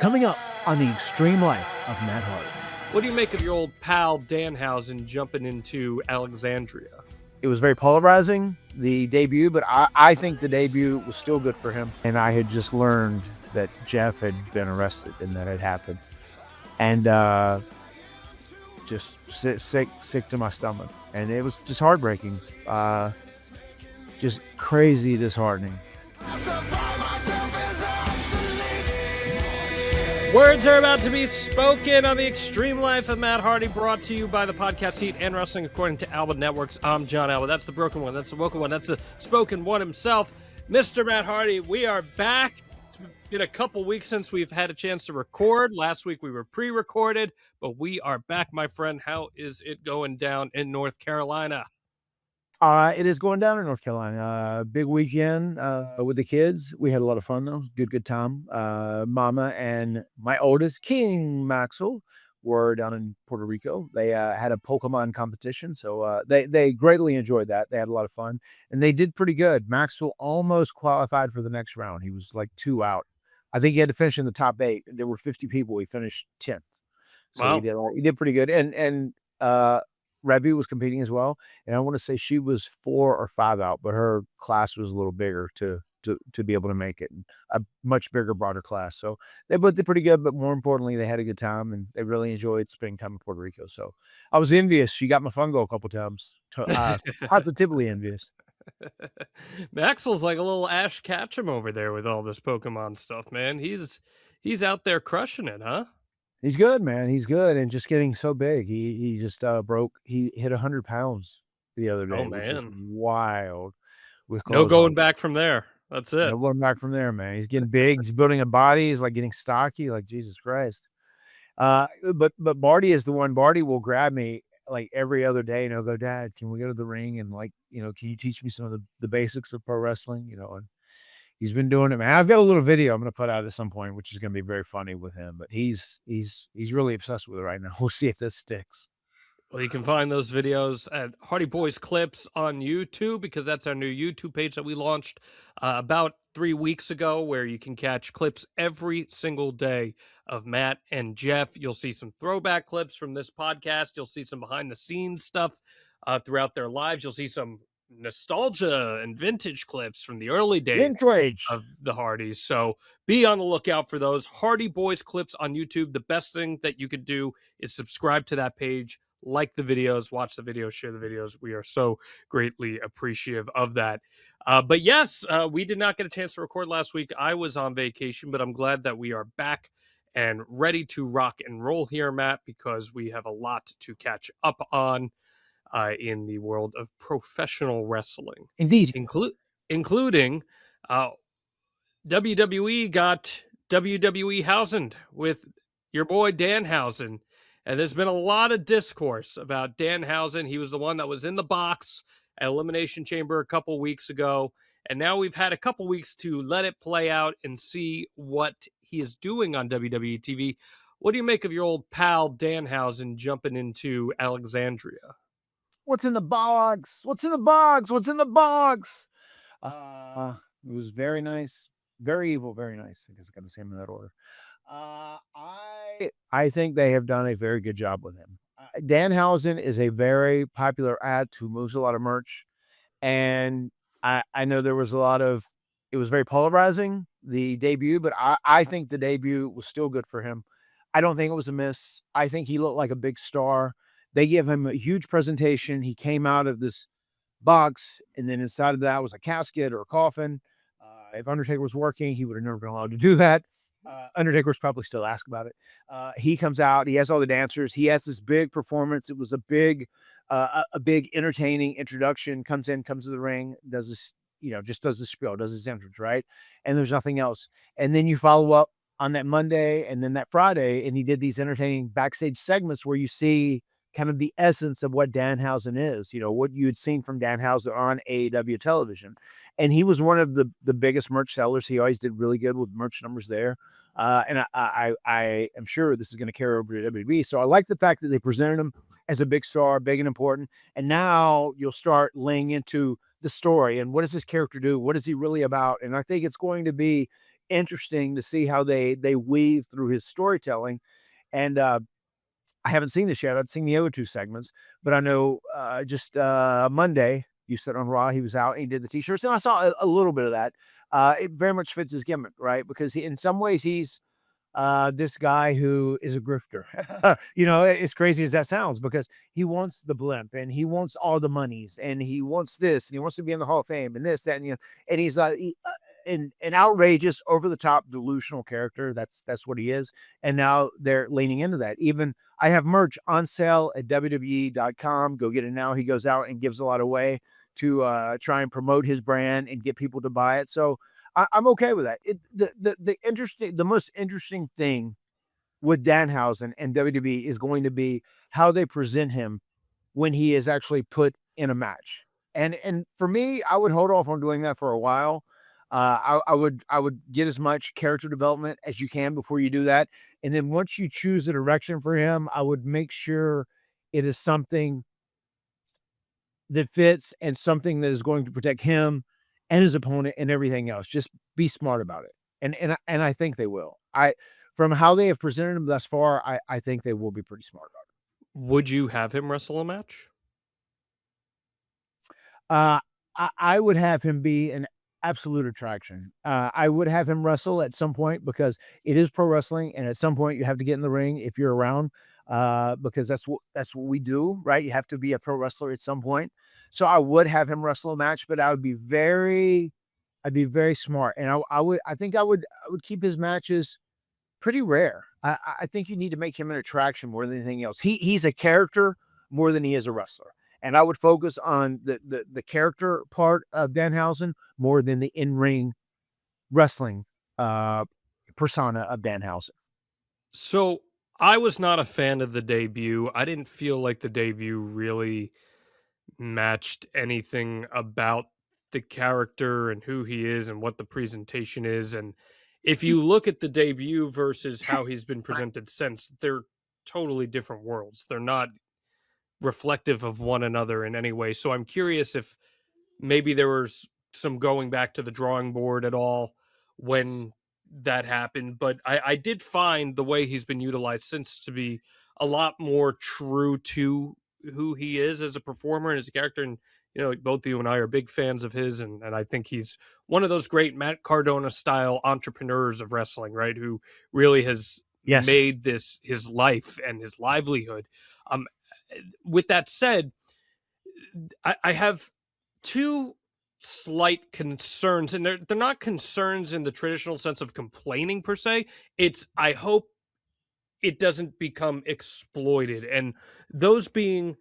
Coming up on the extreme life of Matt Hardy. What do you make of your old pal Danhausen jumping into Alexandria? It was very polarizing, the debut, but I think the debut was still good for him. And I had just learned that Jeff had been arrested and that had happened. And just sick to my stomach. And it was just heartbreaking. Just crazy disheartening. Words are about to be spoken on the extreme life of Matt Hardy, brought to you by the podcast Heat and Wrestling According to Alba Networks. I'm John Alba. That's the broken one. That's the woken one. That's the spoken one himself, Mr. Matt Hardy. We are back. It's been a couple weeks since we've had a chance to record. Last week we were pre-recorded, but we are back, my friend. How is it going down in North Carolina? It is going down in North Carolina. Big weekend with the kids. We had a lot of fun, though. Good time. Mama and my oldest, King Maxwell, were down in Puerto Rico. They had a Pokemon competition, so they greatly enjoyed that. They had a lot of fun, and they did pretty good. Maxwell almost qualified for the next round. He was like 2 out. I think he had to finish in the top 8. There were 50 people. He finished 10th. So Wow. he did pretty good. And Rebby was competing as well, and I want to say she was 4 or 5 out, but her class was a little bigger to be able to make it. A much bigger, broader class. So they both did pretty good, but more importantly, they had a good time and they really enjoyed spending time in Puerto Rico. So I was envious. She got my fungo a couple times. Positively envious. Maxwell's like a little Ash Ketchum over there with all this Pokemon stuff, man. He's out there crushing it, huh? He's good, man. He's good and just getting so big. He just he hit 100 pounds the other day, Oh, which is man. wild with No clothes on. going back from there. That's it. No going back from there, man. He's getting big. He's building a body. He's like getting stocky, like Jesus Christ. But Barty is the one. Barty will grab me like every other day and he'll go, "Dad, can we go to the ring? And like, can you teach me some of the basics of pro wrestling?" And he's been doing it, man. I've got a little video I'm gonna put out at some point, which is gonna be very funny with him. But he's really obsessed with it right now. We'll see if this sticks. Well, you can find those videos at Hardy Boys Clips on YouTube, because that's our new YouTube page that we launched about 3 weeks ago, where you can catch clips every single day of Matt and Jeff. You'll see some throwback clips from this podcast. You'll see some behind the scenes stuff throughout their lives. You'll see some nostalgia and vintage clips from the early days Vintage. of the Hardys. So be on the lookout for those Hardy Boys Clips on YouTube. The best thing that you could do is subscribe to that page, like the videos, watch the videos, share the videos. We are so greatly appreciative of that. But yes, we did not get a chance to record last week. I was on vacation, but I'm glad that we are back and ready to rock and roll here, Matt, because we have a lot to catch up on in the world of professional wrestling. Indeed. Including WWE got WWE Housened with your boy Danhausen. And there's been a lot of discourse about Danhausen. He was the one that was in the box at Elimination Chamber a couple weeks ago. And now we've had a couple weeks to let it play out and see what he is doing on WWE TV. What do you make of your old pal Danhausen jumping into Alexandria? What's in the box? What's in the box? What's in the box? It was very nice, very evil, very nice. I guess I got to say them in that order. I think they have done a very good job with him. Danhausen is a very popular act who moves a lot of merch, and I know there was it was very polarizing, the debut, but I think the debut was still good for him. I don't think it was a miss. I think he looked like a big star. They gave him a huge presentation. He came out of this box, and then inside of that was a casket or a coffin. If Undertaker was working, he would have never been allowed to do that. Undertaker's probably still asked about it. He comes out. He has all the dancers. He has this big performance. It was a big entertaining introduction. Comes to the ring, does this, just does the spiel, does his entrance, right? And there's nothing else. And then you follow up on that Monday and then that Friday, and he did these entertaining backstage segments where you see kind of the essence of what Danhausen is, what you had seen from Danhausen on AEW television. And he was one of the biggest merch sellers. He always did really good with merch numbers there. And I am sure this is going to carry over to WWE. So I like the fact that they presented him as a big star, big and important. And now you'll start laying into the story and what does this character do? What is he really about? And I think it's going to be interesting to see how they weave through his storytelling. And I haven't seen this yet. I've seen the other 2 segments, but I know, just, Monday, you said on Raw, he was out and he did the T-shirts, and I saw a little bit of that. It very much fits his gimmick, right? Because in some ways, he's this guy who is a grifter. As crazy as that sounds, because he wants the blimp and he wants all the monies and he wants this and he wants to be in the Hall of Fame and this, that, and he's an outrageous, over the top, delusional character. That's what he is. And now they're leaning into that. Even I have merch on sale at WWE.com. Go get it now. He goes out and gives a lot away to try and promote his brand and get people to buy it. So I'm okay with that. The most interesting thing with Danhausen and WWE is going to be how they present him when he is actually put in a match. And for me, I would hold off on doing that for a while. I would get as much character development as you can before you do that. And then once you choose a direction for him, I would make sure it is something that fits and something that is going to protect him and his opponent and everything else. Just be smart about it. And I think they will. From how they have presented him thus far, I think they will be pretty smart about it. Would you have him wrestle a match? I would have him be an absolute attraction. I would have him wrestle at some point because it is pro wrestling, and at some point you have to get in the ring if you're around, because that's what we do, right? You have to be a pro wrestler at some point. So I would have him wrestle a match, but I'd be very smart, and I think I would keep his matches pretty rare. I think you need to make him an attraction more than anything else. He's a character more than he is a wrestler, and I would focus on the character part of Danhausen more than the in-ring wrestling, uh, persona of Danhausen. So I was not a fan of the debut. I didn't feel like the debut really matched anything about the character and who he is and what the presentation is. And if you look at the debut versus how he's been presented since, they're totally different worlds. They're not reflective of one another in any way. So I'm curious if maybe there was some going back to the drawing board at all when that happened. But I did find the way he's been utilized since to be a lot more true to who he is as a performer and as a character. And, both you and I are big fans of his. And I think he's one of those great Matt Cardona style entrepreneurs of wrestling, right? Who really has Yes. made this his life and his livelihood. Um, with that said, I have two slight concerns, and they're not concerns in the traditional sense of complaining per se. It's I hope it doesn't become exploited, and those being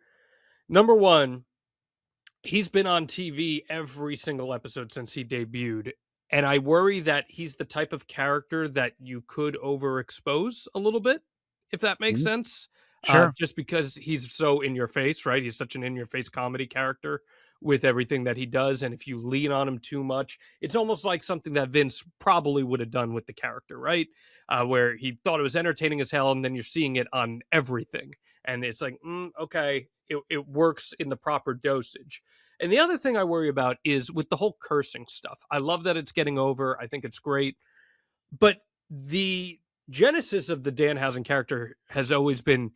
number one, he's been on TV every single episode since he debuted. And I worry that he's the type of character that you could overexpose a little bit, if that makes Mhm. sense. Sure. Just because he's so in your face, right? He's such an in your face comedy character with everything that he does. And if you lean on him too much, it's almost like something that Vince probably would have done with the character, right? Where he thought it was entertaining as hell, and then you're seeing it on everything. And it's like, okay, it works in the proper dosage. And the other thing I worry about is with the whole cursing stuff. I love that it's getting over. I think it's great. But the genesis of the Danhausen character has always been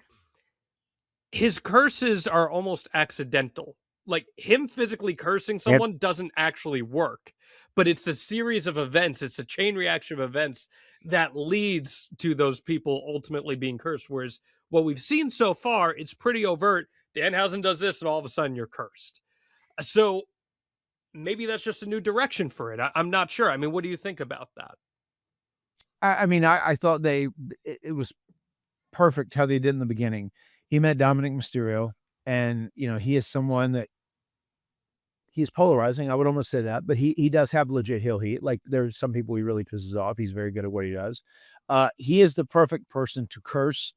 his curses are almost accidental. Like him physically cursing Yep. someone doesn't actually work, but it's a series of events, it's a chain reaction of events that leads to those people ultimately being cursed. Whereas what we've seen so far, it's pretty overt. Danhausen does this, and all of a sudden you're cursed. So maybe that's just a new direction for it. I'm not sure. I mean, what do you think about that? I mean, I thought it was perfect how they did in the beginning. He met Dominic Mysterio, and, he is someone that he's polarizing, I would almost say that, but he does have legit heel heat. Like, there's some people he really pisses off. He's very good at what he does. He is the perfect person to curse,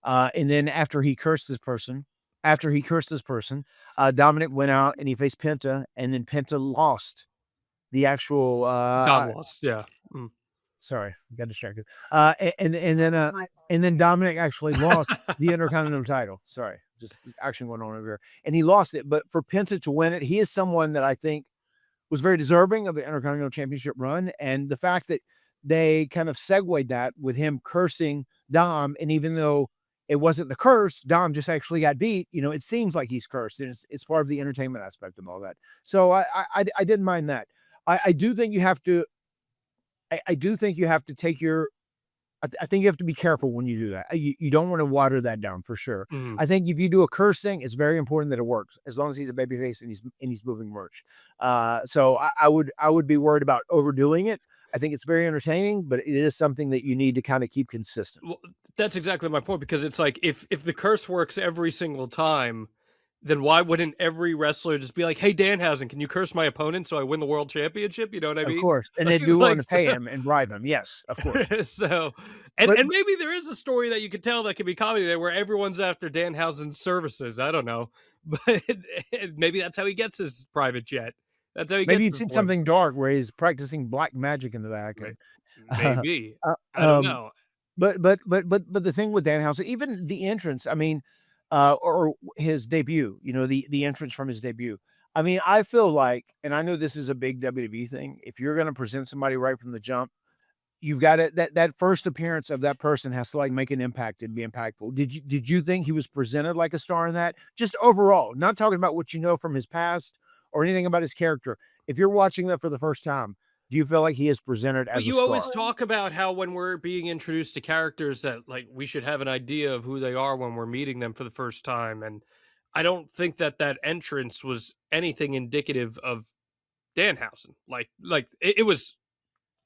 and then after he cursed this person, Dominic went out and he faced Penta, and then Penta lost the actual, Dom lost. Yeah. Mm. sorry, got distracted. And then Dominic actually lost the Intercontinental title. Sorry, just action going on over here. And he lost it, but for Penta to win it, he is someone that I think was very deserving of the Intercontinental Championship run. And the fact that they kind of segued that with him cursing Dom, and even though it wasn't the curse, Dom just actually got beat. It seems like he's cursed, and it's part of the entertainment aspect of all that. So I didn't mind that. I do think you have to. I do think you have to take your I think you have to be careful when you do that. You don't want to water that down for sure. Mhm. I think if you do a curse thing, it's very important that it works as long as he's a babyface and he's moving merch. So I would be worried about overdoing it. I think it's very entertaining, but it is something that you need to kind of keep consistent. Well, that's exactly my point because it's like if the curse works every single time, then why wouldn't every wrestler just be like, "Hey, Danhausen, can you curse my opponent so I win the world championship?" You know what I Of mean? course, and they do want Like, to pay him and bribe him. Yes, of course. so, But and maybe there is a story that you could tell that could be comedy there where everyone's after Danhausen's services. I don't know, but maybe that's how he gets his private jet. That's how he maybe gets you've his seen points. something dark where he's practicing black magic in the back, May- and Maybe uh, I don't um, know. but the thing with Danhausen, even the entrance, I mean, or his debut, the entrance from his debut. I mean, I feel like, and I know this is a big WWE thing. If you're going to present somebody right from the jump, you've got to that first appearance of that person has to like make an impact and be impactful. Did you think he was presented like a star in that? Just overall, not talking about what you know from his past or anything about his character. If you're watching that for the first time, do you feel like he is presented Well, as a you always star? talk about how when we're being introduced to characters that like we should have an idea of who they are when we're meeting them for the first time, and I don't think that that entrance was anything indicative of Danhausen. Like it was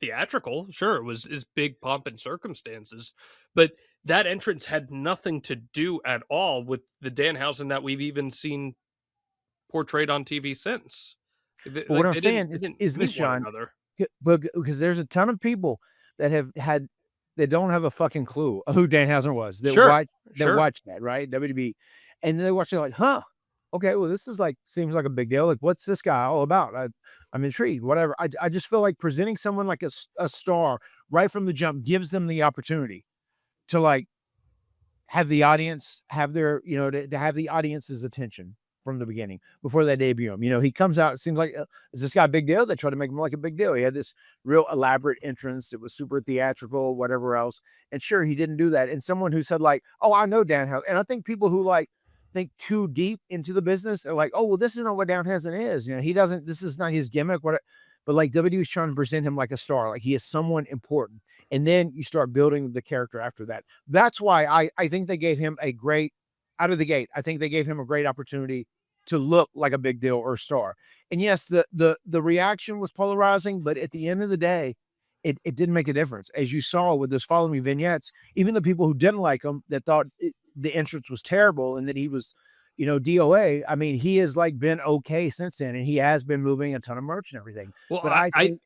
theatrical, sure, it was his big pomp and circumstances, but that entrance had nothing to do at all with the Danhausen that we've even seen portrayed on TV since. But what I'm They didn't saying they is didn't is this, meet one John, another. because there's a ton of people that have had that don't have a fucking clue of who Danhausen was, that Sure, sure. watch that, right? WWE, and they watch it like, "Huh, okay, well, this is like seems like a big deal. Like, what's this guy all about? I'm intrigued, whatever." I just feel like presenting someone like a star right from the jump gives them the opportunity to, like, have the audience have their to have the audience's attention from the beginning before they debut him. He comes out, it seems like, is this guy a big deal? They try to make him like a big deal. He had this real elaborate entrance. It was super theatrical, whatever else. And sure, he didn't do that. And someone who said, like, oh, I know Danhausen. And I think people who like think too deep into the business are like, oh, well, this is not what Danhausen is. He doesn't, this is not his gimmick. But like WWE is trying to present him like a star, like he is someone important. And then you start building the character after that. That's why I think they gave him a great out of the gate. I think they gave him a great opportunity to look like a big deal or a star. And yes, the reaction was polarizing, but at the end of the day, it didn't make a difference. As you saw with those following vignettes, even the people who didn't like him that thought the entrance was terrible and that he was, DOA. I mean, he has like been okay since then, and he has been moving a ton of merch and everything. Well, But I I think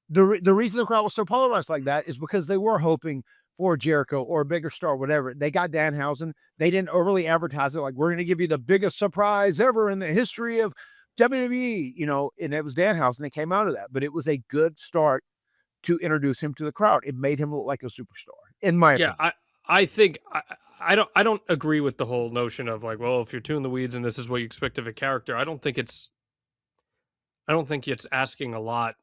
the reason the crowd was so polarized like that is because they were hoping for Jericho or a bigger star, whatever. They got Danhausen. They didn't overly advertise it like, we're going to give you the biggest surprise ever in the history of WWE, and it was Danhausen that came out of that. But it was a good start to introduce him to the crowd. It made him look like a superstar, in my yeah, opinion. I think I don't agree with the whole notion of like, well, if you're too in the weeds and this is what you expect of a character, I don't think it's asking a lot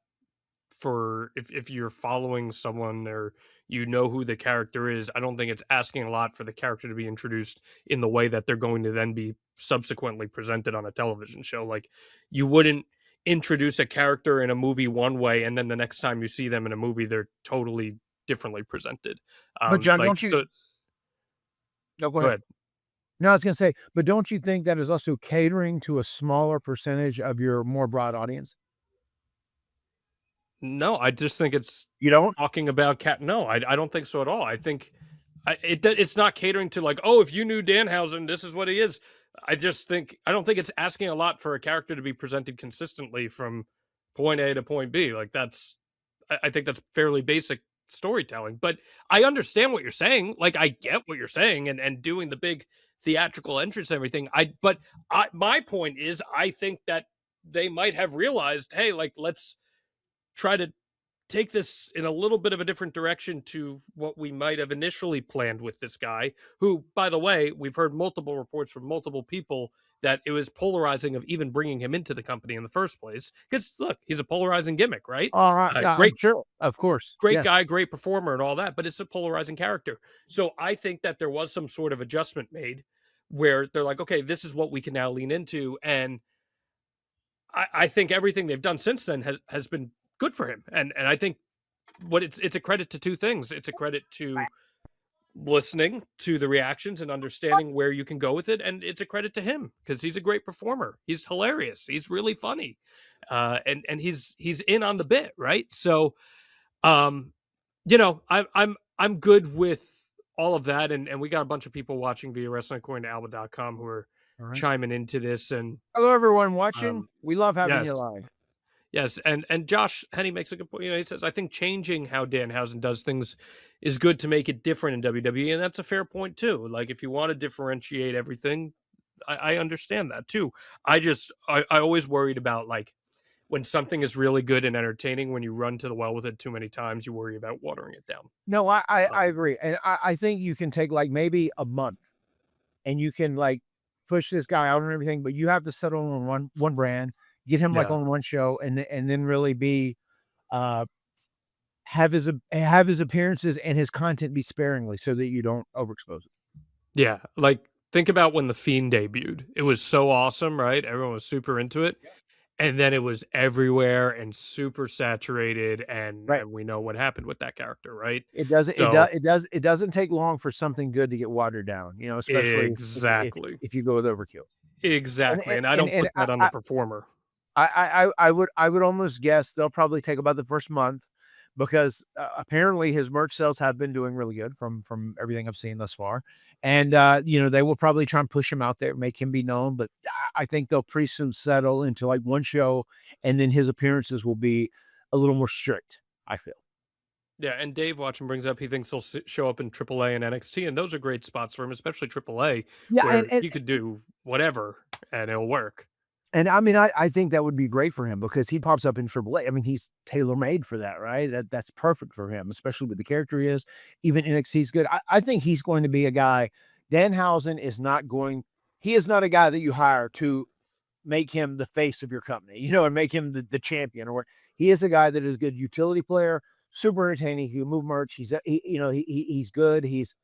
for if you're following someone or you know who the character is. I don't think it's asking a lot for the character to be introduced in the way that they're going to then be subsequently presented on a television show. Like you wouldn't introduce a character in a movie one way and then the next time you see them in a movie they're totally differently presented. But John, Like don't you? so No, go go ahead. ahead. No, I was going to say, but don't you think that is also catering to a smaller percentage of your more broad audience? No, I just think it's You don't? talking about cat. No, I don't think so at all. I think it's not catering to like, oh, if you knew Danhausen, this is what he is. I just think I don't think it's asking a lot for a character to be presented consistently from point A to point B. Like I think that's fairly basic storytelling. But I understand what you're saying. Like I get what you're saying, and doing the big theatrical entrance and everything. My point is, I think that they might have realized, hey, like let's try to take this in a little bit of a different direction to what we might have initially planned with this guy, who, by the way, we've heard multiple reports from multiple people that it was polarizing of even bringing him into the company in the first place. Because look, he's a polarizing gimmick, right? Alright, yeah, I'm Great, sure, of course, great yes. guy, great performer, and all that, but it's a polarizing character. So I think that there was some sort of adjustment made where they're like, okay, this is what we can now lean into, and I think everything they've done since then has been good for him, and I think what it's a credit to two things. It's a credit to listening to the reactions and understanding where you can go with it, and it's a credit to him because he's a great performer. He's hilarious. He's really funny, and he's in on the bit, right? So, um, I'm good with all of that, and we got a bunch of people watching via Wrestling According to Alba.com who are Alright. chiming into this, and Hello, everyone watching. um, We love having yes, you live. yes, and Josh Henny makes a good point. He says, "I think changing how Danhausen does things is good to make it different in WWE," and that's a fair point too. Like, if you want to differentiate everything, I understand that too. I always worried about like when something is really good and entertaining, when you run to the well with it too many times, you worry about watering it down. No, I Um, agree, and I think you can take, like, maybe a month, and you can, like, push this guy out and everything, but you have to settle on one brand, get him, like, yeah, on one show, and then really be, uh have his appearances and his content be sparingly so that you don't overexpose it. yeah. Like, think about when the Fiend debuted. It was so awesome, right? Everyone was super into it. And then it was everywhere and super saturated, Right. and we know what happened with that character, right? It So it doesn't take long for something good to get watered down, you know, especially exactly, if you go with overkill. And exactly, and I don't and put that on the performer. I would almost guess they'll probably take about the first month because, apparently his merch sales have been doing really good from everything I've seen thus far, and, you know, they will probably try and push him out there, make him be known, but I think they'll pretty soon settle into, like, one show, and then his appearances will be a little more strict, I feel. Yeah, and Dave Watson brings up he thinks he'll show up in AAA and NXT, and those are great spots for him, especially AAA, Yeah, where he could do whatever and it'll work. and I mean, I think that would be great for him because he pops up in AAA. I mean, he's tailor-made for that, right? That's perfect for him, especially with the character he is. Even NXT is good. I think he's going to be a guy. Danhausen is not going he is not a guy that you hire to make him the face of your company, you know, and make him the champion or what. He is a guy that is a good utility player, super entertaining. He can move merch. You know, he's good. He's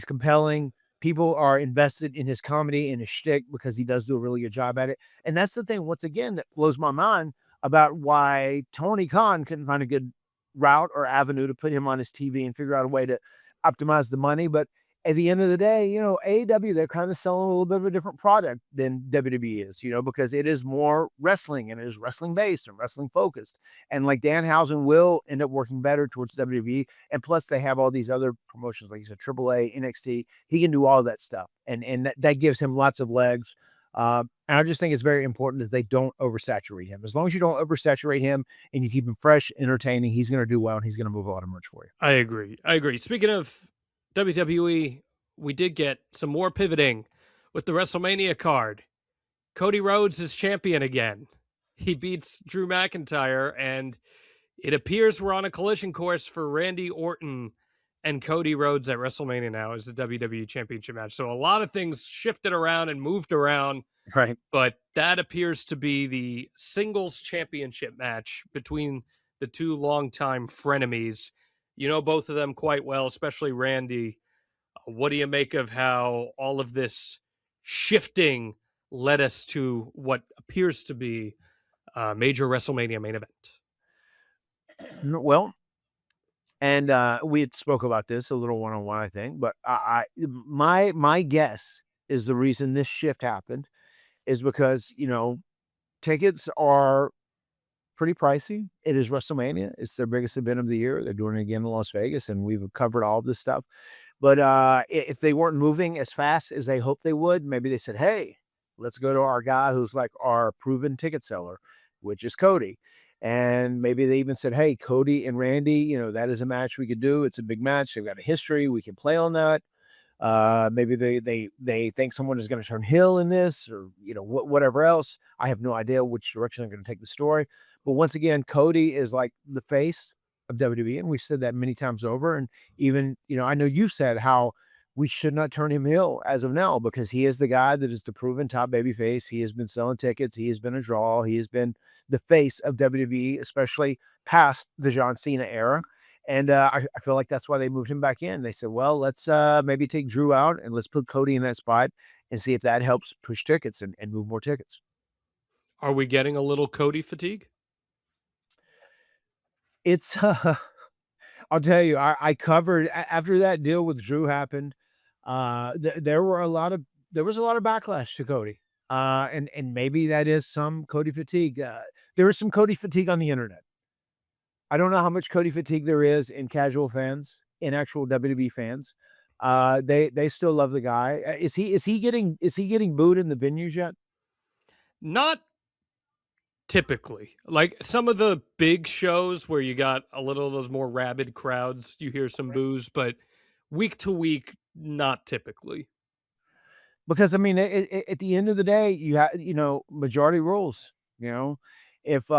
compelling. People are invested in his comedy and his shtick because he does do a really good job at it. And that's the thing, once again, that blows my mind about why Tony Khan couldn't find a good route or avenue to put him on his TV and figure out a way to optimize the money. But at the end of the day, you know, AEW, they're kind of selling a little bit of a different product than WWE is, you know, because it is more wrestling and it is wrestling based and wrestling focused. And like Danhausen will end up working better towards WWE. And plus, they have all these other promotions, like you said, AAA, NXT. He can do all that stuff. And that gives him lots of legs. And I just think it's very important that they don't oversaturate him. As long as you don't oversaturate him and you keep him fresh, entertaining, he's going to do well and he's going to move a lot of merch for you. I agree. I agree. Speaking of WWE, we did get some more pivoting with the WrestleMania card. Cody Rhodes is champion again. He beats Drew McIntyre, and it appears we're on a collision course for Randy Orton and Cody Rhodes at WrestleMania now as the WWE Championship match. So a lot of things shifted around and moved around, Right. but that appears to be the singles championship match between the two longtime frenemies. You know both of them quite well, especially Randy. What do you make of how all of this shifting led us to what appears to be a major WrestleMania main event? Well, and, we had spoke about this a little one-on-one, I think, but my guess is the reason this shift happened is because, you know, tickets are pretty pricey. It is WrestleMania. It's their biggest event of the year. They're doing it again in Las Vegas, and we've covered all of this stuff. But, if they weren't moving as fast as they hoped they would, maybe they said, "Hey, let's go to our guy who's like our proven ticket seller," which is Cody. And maybe they even said, "Hey, Cody and Randy, you know, that is a match we could do. It's a big match. They've got a history. We can play on that." Maybe they think someone is gonna turn heel in this or, you know, whatever else. I have no idea which direction they're gonna take the story. But once again, Cody is like the face of WWE, and we've said that many times over. And even, I know you've said how we should not turn him heel as of now because he is the guy that is the proven top babyface. He has been selling tickets. He has been a draw. He has been the face of WWE, especially past the John Cena era. And I feel like that's why they moved him back in. They said, well, let's maybe take Drew out and let's put Cody in that spot and see if that helps push tickets and move more tickets. Are we getting a little Cody fatigue? It's I'll tell you, I covered after that deal with Drew happened. There was a lot of backlash to Cody, and maybe that is some Cody fatigue. There is some Cody fatigue on the internet. I don't know how much Cody fatigue there is in casual fans, in actual WWE fans. They still love the guy. Is he getting booed in the venues yet? Not typically. Like some of the big shows where you got a little of those more rabid crowds, you hear some boos, but week to week, not typically. Because I mean, at the end of the day, majority rules. You know, if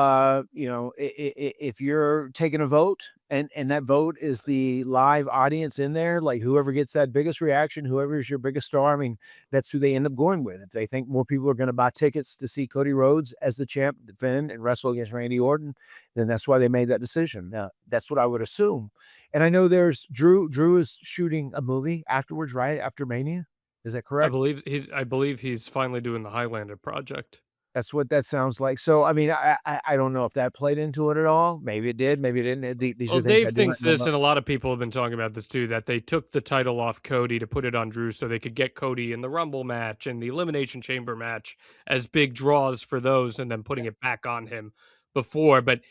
you're taking a vote and that vote is the live audience in there, like whoever gets that biggest reaction, whoever is your biggest star, I mean, that's who they end up going with. If they think more people are going to buy tickets to see Cody Rhodes as the champ defend and wrestle against Randy Orton, then that's why they made that decision. Now, that's what I would assume. And I know there's Drew. Drew is shooting a movie afterwards, right after Mania. Is that correct? I believe he's finally doing the Highlander project. That's what that sounds like. So, I mean, I don't know if that played into it at all. Maybe it did, maybe it didn't. These Well, are things I Dave do not thinks know this, about. and a lot of people have been talking about this too, that they took the title off Cody to put it on Drew so they could get Cody in the Rumble match and the Elimination Chamber match as big draws for those, and then putting it back on him before. But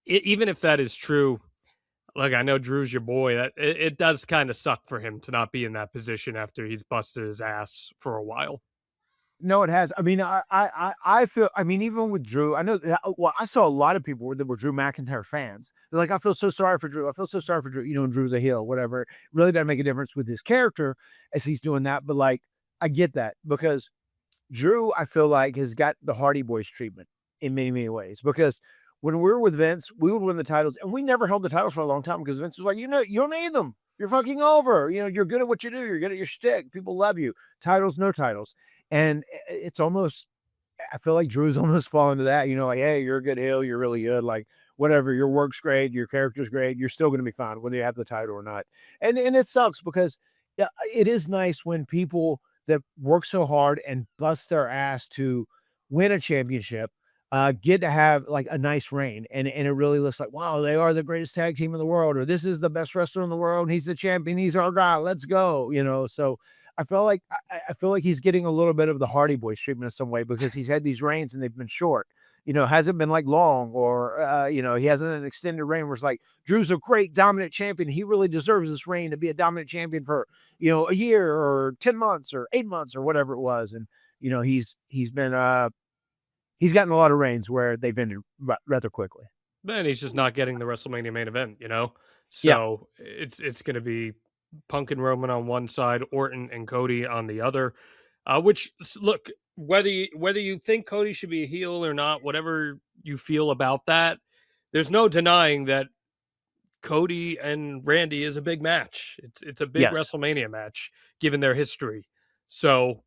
even if that is true, like I know Drew's your boy, that it does kind of suck for him to not be in that position after he's busted his ass for a while. No, it has. I mean, I feel I mean, even with Drew, I know that well, I saw a lot of people that were Drew McIntyre fans. They're like, "I feel so sorry for Drew. I feel so sorry for Drew," and Drew's a heel, whatever. Really doesn't make a difference with his character as he's doing that, but, like, I get that because Drew, I feel like, has got the Hardy Boys treatment in many, many ways because when we were with Vince, we would win the titles, and we never held the titles for a long time because Vince was like, you don't need them. You're fucking over. You're good at what you do. You're good at your shtick. People love you. Titles, no titles." And it's almost, I feel like Drew's almost fallen to that, like, hey, you're a good heel. You're really good. Like, whatever. Your work's great. Your character's great. You're still going to be fine whether you have the title or not. And it sucks because yeah, it is nice when people that work so hard and bust their ass to win a championship, get to have like a nice reign. And it really looks like, wow, they are the greatest tag team in the world, or this is the best wrestler in the world. He's the champion. He's our guy. Let's go. So I feel like he's getting a little bit of the Hardy Boys treatment in some way because he's had these reigns and they've been short. Hasn't been like long or he hasn't an extended reign where it's like Drew's a great dominant champion. He really deserves this reign to be a dominant champion for, a year or 10 months or 8 months or whatever it was. And, he's gotten a lot of reigns where they've ended rather quickly. Man, he's just not getting the WrestleMania main event, you know? Yeah. So it's going to be Punk and Roman on one side, Orton and Cody on the other. Look, whether you think Cody should be a heel or not, whatever you feel about that, there's no denying that Cody and Randy is a big match. It's a big Yes. WrestleMania match given their history. So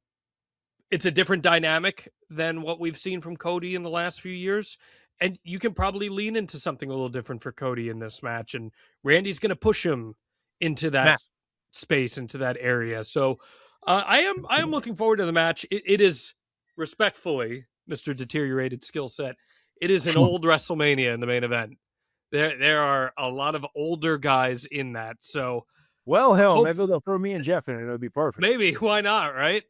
it's a different dynamic than what we've seen from Cody in the last few years. And you can probably lean into something a little different for Cody in this match. And Randy's going to push him into that Mass. space, into that area. So I am looking forward to the match. It is respectfully, Mr. Deteriorated Skill Set. It is an old WrestleMania in the main event. There are a lot of older guys in that. So Well, hell, hope maybe they'll throw me and Jeff in it. It'll be perfect. maybe why not, right?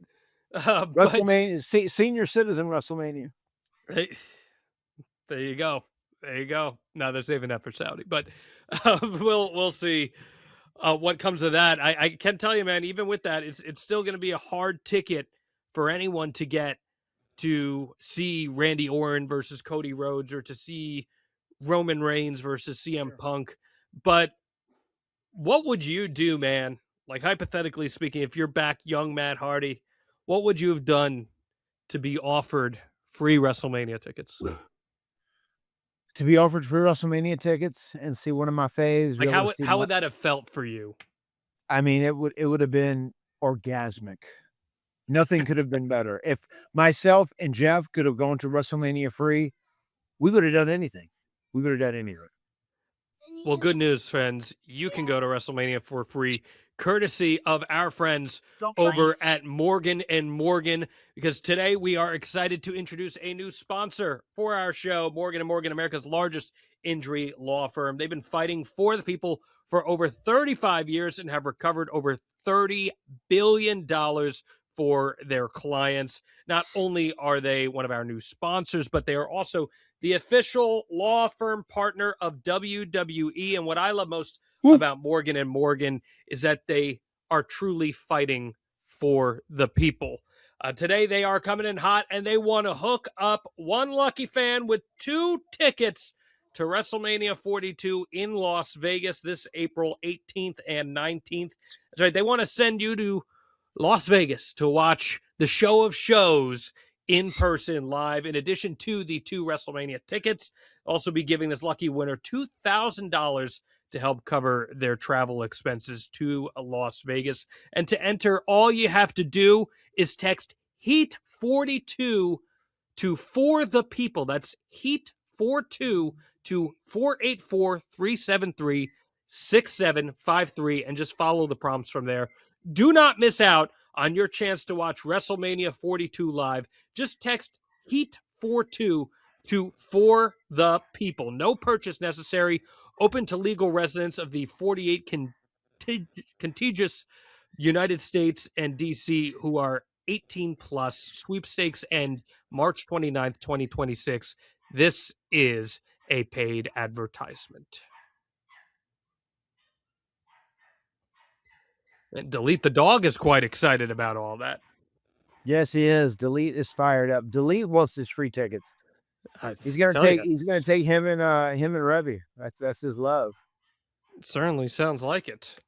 But WrestleMania, senior citizen WrestleMania. hey, there you go. There you go. Now they're saving that for Saudi, but we'll see what comes of that. I can tell you, man. Even with that, it's still going to be a hard ticket for anyone to get to see Randy Orton versus Cody Rhodes or to see Roman Reigns versus CM Sure. Punk. But what would you do, man? Like hypothetically speaking, if you're back young Matt Hardy, what would you have done to be offered free WrestleMania tickets? to be offered free WrestleMania tickets and see one of my faves, be Like, able to see how my would that have felt for you? I mean, it would have been orgasmic. Nothing could have been better. If myself and Jeff could have gone to WrestleMania free, we would have done anything. We would have done anything. Well, good news, friends. You can go to WrestleMania for free, courtesy of our friends over at Morgan and Morgan, because today we are excited to introduce a new sponsor for our show, Morgan and Morgan, America's largest injury law firm. They've been fighting for the people for over 35 years and have recovered over $30 billion for their clients. Not only are they one of our new sponsors, but they are also the official law firm partner of WWE. And what I love most Woo. about Morgan and Morgan is that they are truly fighting for the people. Today they are coming in hot and they want to hook up one lucky fan with 2 tickets to WrestleMania 42 in Las Vegas this April 18th and 19th. That's right. They want to send you to Las Vegas to watch the show of shows in person live. In addition to the 2 WrestleMania tickets, also be giving this lucky winner $2,000 to help cover their travel expenses to Las Vegas. And to enter, all you have to do is text Heat 42 to For the People. That's Heat 42 to 484-373-6753 and just follow the prompts from there. Do not miss out on your chance to watch WrestleMania 42 live. Just text Heat 42 to For the People. No purchase necessary. Open to legal residents of the 48 contiguous United States and DC who are 18 plus. Sweepstakes end March 29th, 2026. This is a paid advertisement. And Delete the Dog is quite excited about all that. Yes, he is. Delete is fired up. Delete wants his free tickets. He's gonna take him and Revy. That's his love. Certainly sounds like it.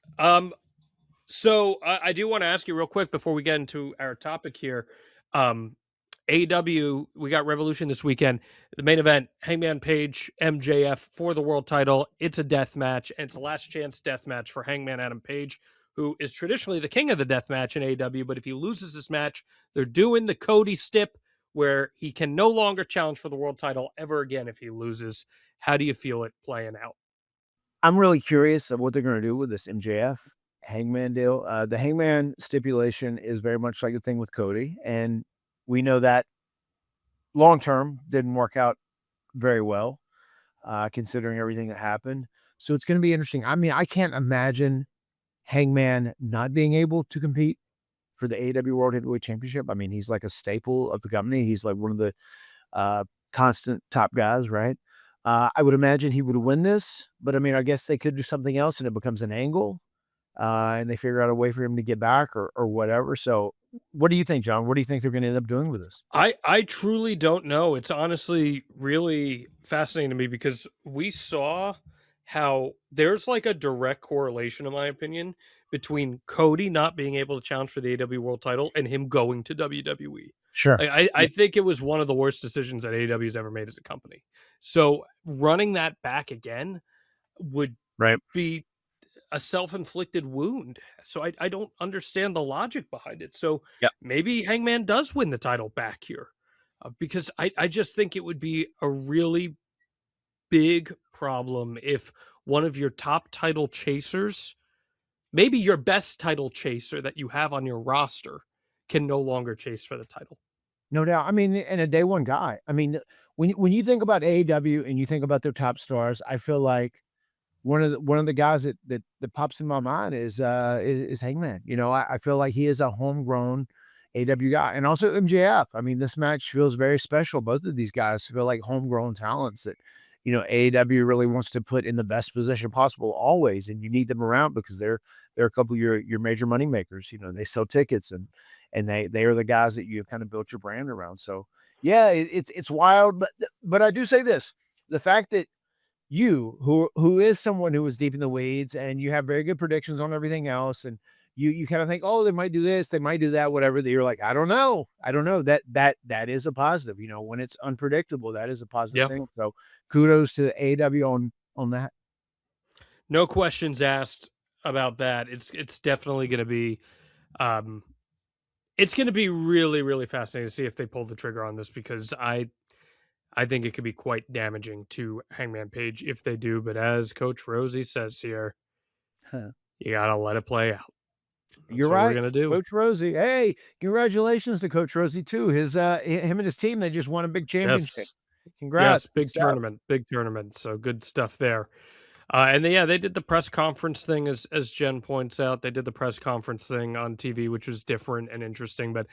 So I do want to ask you real quick before we get into our topic here. AEW, we got Revolution this weekend. The main event, Hangman Page, MJF for the world title. It's a death match, and it's a last chance death match for Hangman Adam Page, who is traditionally the king of the death match in AEW. But if he loses this match, they're doing the Cody stip, where he can no longer challenge for the world title ever again if he loses. How do you feel it playing out? I'm really curious of what they're gonna do with this MJF Hangman deal. The Hangman stipulation is very much like the thing with Cody, and we know that long term didn't work out very well, considering everything that happened. So it's gonna be interesting. I mean, I can't imagine Hangman not being able to compete for the AEW World Heavyweight Championship. I mean, he's like a staple of the company. He's like one of the constant top guys, right? I would imagine he would win this, but I mean, I guess they could do something else and it becomes an angle, and they figure out a way for him to get back or whatever. So, what do you think, John? What do you think they're going to end up doing with this? I truly don't know. It's honestly really fascinating to me because we saw how there's like a direct correlation, in my opinion, between Cody not being able to challenge for the AW World Title and him going to WWE. Sure. I think it was one of the worst decisions that AEW's ever made as a company. So running that back again would Right. be a self-inflicted wound. So I don't understand the logic behind it. So Yep. maybe Hangman does win the title back here, because I just think it would be a really big problem if one of your top title chasers, maybe your best title chaser that you have on your roster, can no longer chase for the title. No doubt. I mean, and a day one guy. I mean, when you think about AEW and you think about their top stars, I feel like one of the guys that pops in my mind is Hangman. You know, I feel like he is a homegrown AW guy, and also MJF. I mean, this match feels very special. Both of these guys feel like homegrown talents that AEW really wants to put in the best position possible always, and you need them around because they're a couple of your major money makers. You know, they sell tickets and they are the guys that you've kind of built your brand around. So yeah, it's wild, but I do say this: the fact that you, who is someone who is deep in the weeds and you have very good predictions on everything else, and you kind of think, oh, they might do this, they might do that, whatever. That you're like, I don't know, I don't know. That is a positive. You know, when it's unpredictable, that is a positive Yeah. thing. So kudos to AEW on that. No questions asked about that. It's definitely going to be um it's going to be really really fascinating to see if they pull the trigger on this, because I think it could be quite damaging to Hangman Page if they do, but as Coach Rosie says here, Huh. you got to let it play out. You're That's what we're right, going to do. Coach Rosie. Hey, congratulations to Coach Rosie too. Him and his team, they just won a big championship. Yes. Congrats, Yes, good big stuff. tournament, big tournament. So good stuff there. And yeah, they did the press conference thing, as Jen points out. They did the press conference thing on TV, which was different and interesting, but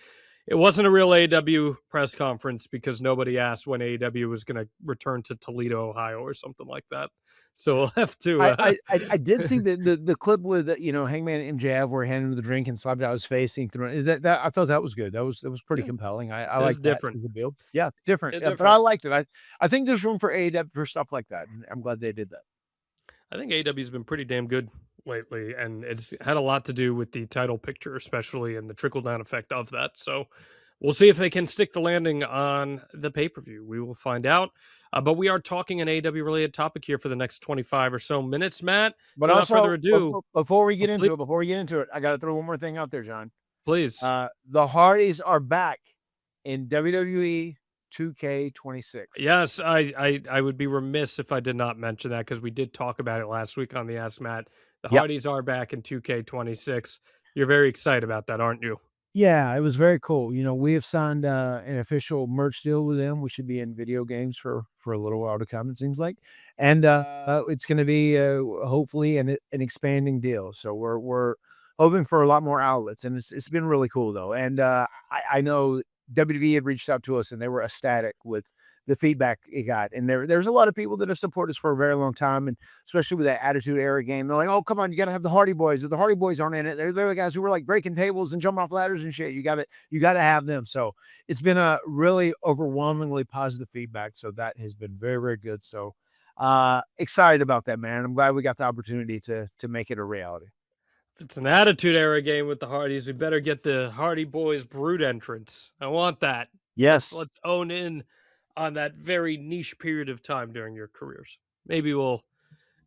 it wasn't a real AEW press conference because nobody asked when AEW was going to return to Toledo, Ohio, or something like that. So we'll have to. I did see the clip with, Hangman and MJF where he handed him the drink and slapped out his face and threw it. That I thought that was good. That was pretty Yeah, compelling. I it's like that different. as a build. Yeah, different. It's Yeah, but I different. liked it. I think there's room for AEW for stuff like that, and I'm glad they did that. I think AEW's been pretty damn good lately, and it's had a lot to do with the title picture, especially, and the trickle down effect of that. So we'll see if they can stick the landing on the pay per view. We will find out. But we are talking an AEW related topic here for the next 25 or so minutes, Matt. But So without further also, ado, before we oh, get into it, I got to throw one more thing out there, John. please. The Hardys are back in WWE 2K26. Yes, I would be remiss if I did not mention that, because we did talk about it last week on the Ask Matt. The Yep. Hardys are back in 2K26. You're very excited about that, aren't you? Yeah, it was very cool. We have signed an official merch deal with them. We should be in video games for a little while to come, it seems like, and it's going to be hopefully an expanding deal. So we're hoping for a lot more outlets, and it's been really cool though. And I know WWE had reached out to us, and they were ecstatic with the feedback it got. And there's a lot of people that have supported us for a very long time, and especially with that Attitude Era game. They're like, "Oh, come on, you got to have the Hardy Boys. If the Hardy Boys aren't in it, they're the guys who were like breaking tables and jumping off ladders and shit. You got to have them." So it's been a really overwhelmingly positive feedback. So that has been very, very good. So excited about that, man. I'm glad we got the opportunity to make it a reality. If it's an Attitude Era game with the Hardys, we better get the Hardy Boys Brood entrance. I want that. Let's Yes. let's own in on that very niche period of time during your careers. Maybe we'll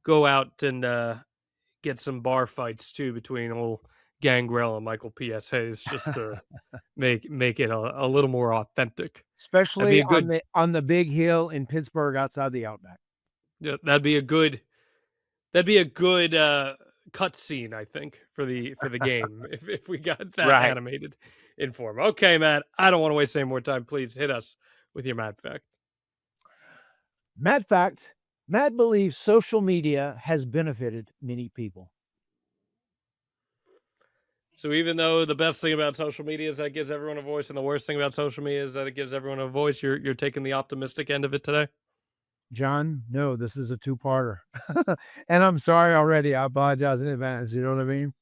go out and get some bar fights too between old Gangrel and Michael P.S. Hayes, just to make it a little more authentic. That'd be Especially a good on the big hill in Pittsburgh outside the Outback. yeah, that'd be a good cut scene, I think, for the game if we got that Right. animated in form. Okay, Matt, I don't want to waste any more time. Please hit us with your Matt fact. Matt fact, Matt believes social media has benefited many people. So even though the best thing about social media is that it gives everyone a voice, and the worst thing about social media is that it gives everyone a voice, you're taking the optimistic end of it today. John, no, this is a two-parter. And I'm sorry already. I apologize in advance. You know what I mean?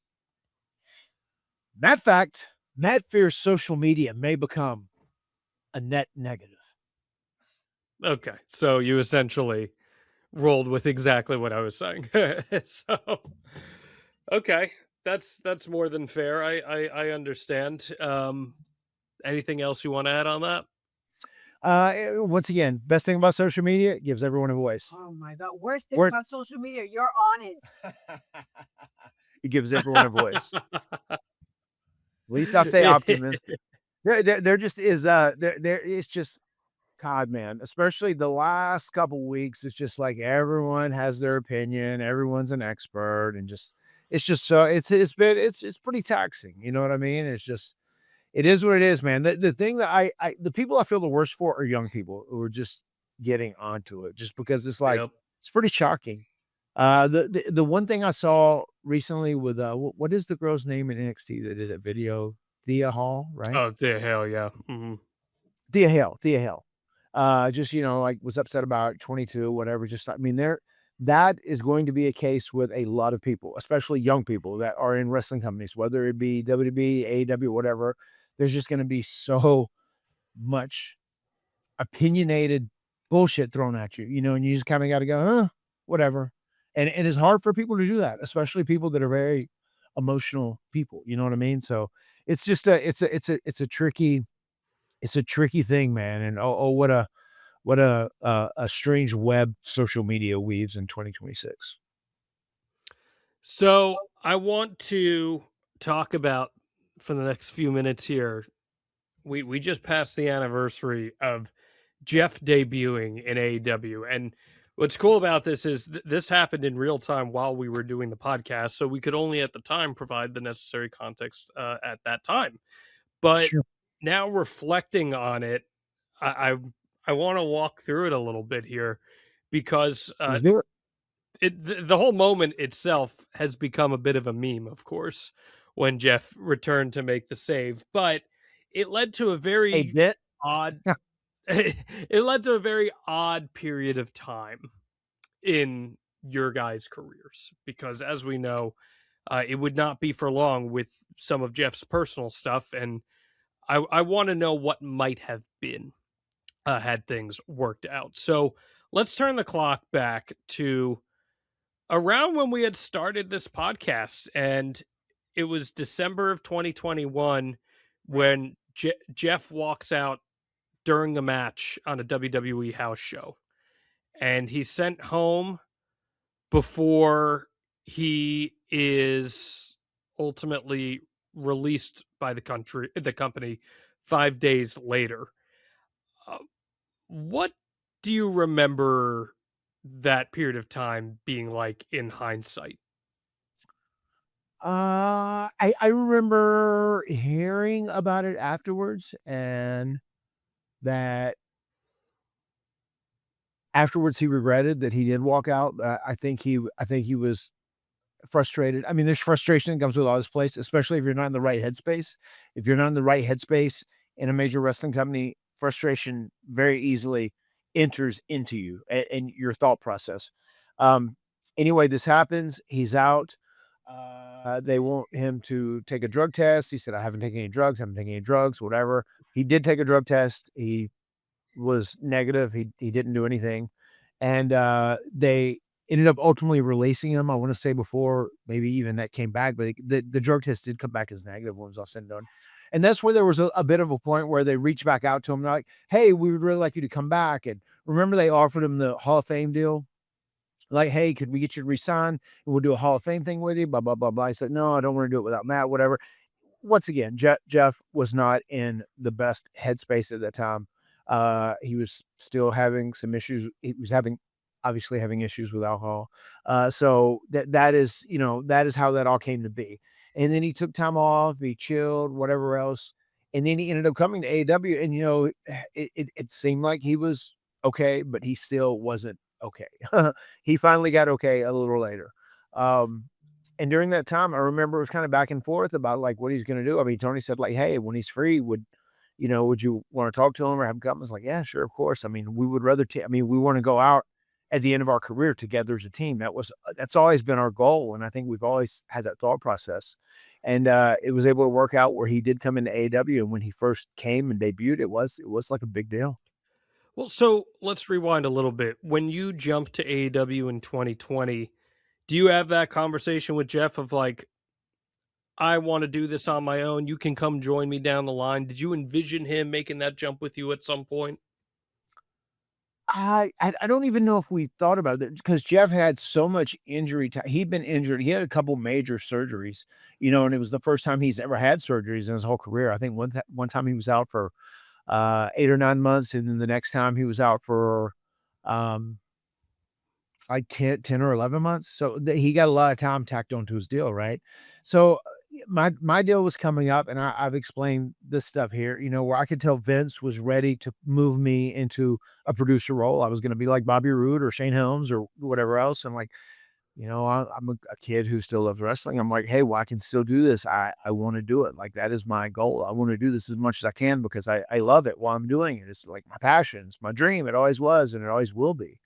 Matt fact, Matt fears social media may become a net negative. Okay, so you essentially rolled with exactly what I was saying. So okay, that's more than fair. I understand. Anything else you want to add on that? Once again, best thing about social media, it gives everyone a voice. Oh my God. Worst thing Word. about social media, you're on it. It gives everyone a voice. At least I'll say optimistic. There just is there it's just God, man, especially the last couple weeks, it's just like everyone has their opinion, everyone's an expert, and just it's just so it's pretty taxing. You know what I mean? It's just it is what it is, man. The thing that the people I feel the worst for are young people who are just getting onto it just because it's like Yep. it's pretty shocking. The one thing I saw recently with what is the girl's name in NXT that did that video? Thea Hall, right? Oh, the hell yeah. Thea Hale. Just, like was upset about 22, whatever. Just, I mean, that is going to be a case with a lot of people, especially young people that are in wrestling companies, whether it be WWE, AEW, whatever. There's just going to be so much opinionated bullshit thrown at you, and you just kind of got to go, whatever. And it's hard for people to do that, especially people that are very emotional people. You know what I mean? So it's just it's a tricky thing, man. And what a strange web social media weaves in 2026. So I want to talk about for the next few minutes here. We just passed the anniversary of Jeff debuting in AEW, and what's cool about this is this happened in real time while we were doing the podcast, so we could only at the time provide the necessary context at that time. But Sure. now reflecting on it, I I, I want to walk through it a little bit here because Let's do it. the whole moment itself has become a bit of a meme, of course, when Jeff returned to make the save, but it led to a A very bit. odd it led to a very odd period of time in your guys' careers because as we know, it would not be for long with some of Jeff's personal stuff, and I want to know what might have been had things worked out. So let's turn the clock back to around when we had started this podcast, and it was December of 2021 when Jeff walks out during a match on a WWE house show, and he's sent home before he is ultimately released by the company 5 days later. Uh, what do you remember that period of time being like in hindsight? I remember hearing about it afterwards, and that afterwards he regretted that he did walk out. I think he was frustrated. I mean, there's frustration that comes with all this place, especially if you're not in the right headspace. If you're not in the right headspace in a major wrestling company, frustration very easily enters into you and your thought process. Um, anyway, this happens. He's out. They want him to take a drug test. He said, I haven't taken any drugs, haven't taken any drugs, whatever. He did take a drug test. He was negative. He didn't do anything, and they ended up ultimately releasing him. I want to say before maybe even that came back, but the drug test did come back as negative when it was all said and done. And that's where there was a bit of a point where they reached back out to him. They're like, "Hey, we would really like you to come back." And remember, they offered him the Hall of Fame deal. Like, "Hey, could we get you to resign? And we'll do a Hall of Fame thing with you." Blah blah blah blah. He said, "No, I don't want to do it without Matt. Whatever." Once again, Jeff was not in the best headspace at that time. He was still having some issues. He was having obviously having issues with alcohol. So that is, that is how that all came to be. And then he took time off, he chilled, whatever else. And then he ended up coming to AEW, and it seemed like he was okay, but he still wasn't okay. He finally got okay a little later. Um, and during that time, I remember it was kind of back and forth about like what he's going to do. I mean, Tony said like, "Hey, when he's free, would you want to talk to him or have him come?" I was like, "Yeah, sure, of course." I mean, we would rather. I mean, we want to go out at the end of our career together as a team. That's always been our goal, and I think we've always had that thought process. And it was able to work out where he did come into AEW, and when he first came and debuted, it was like a big deal. Well, so let's rewind a little bit. When you jumped to AEW in 2020, do you have that conversation with Jeff of like, I want to do this on my own. You can come join me down the line. Did you envision him making that jump with you at some point? I don't even know if we thought about it because Jeff had so much injury ti he'd been injured, he had a couple major surgeries, and it was the first time he's ever had surgeries in his whole career. I think one time he was out for, 8 or 9 months, and then the next time he was out for, um, like 10 or 11 months, so he got a lot of time tacked onto his deal, right? So, my deal was coming up, and I've explained this stuff here, where I could tell Vince was ready to move me into a producer role. I was gonna be like Bobby Roode or Shane Helms or whatever else, and, like, I'm a kid who still loves wrestling. I'm like, "Hey, well, I can still do this. I wanna do it, like, that is my goal. I wanna do this as much as I can because I love it while I'm doing it. It's, like, my passion. It's my dream. It always was, and it always will be."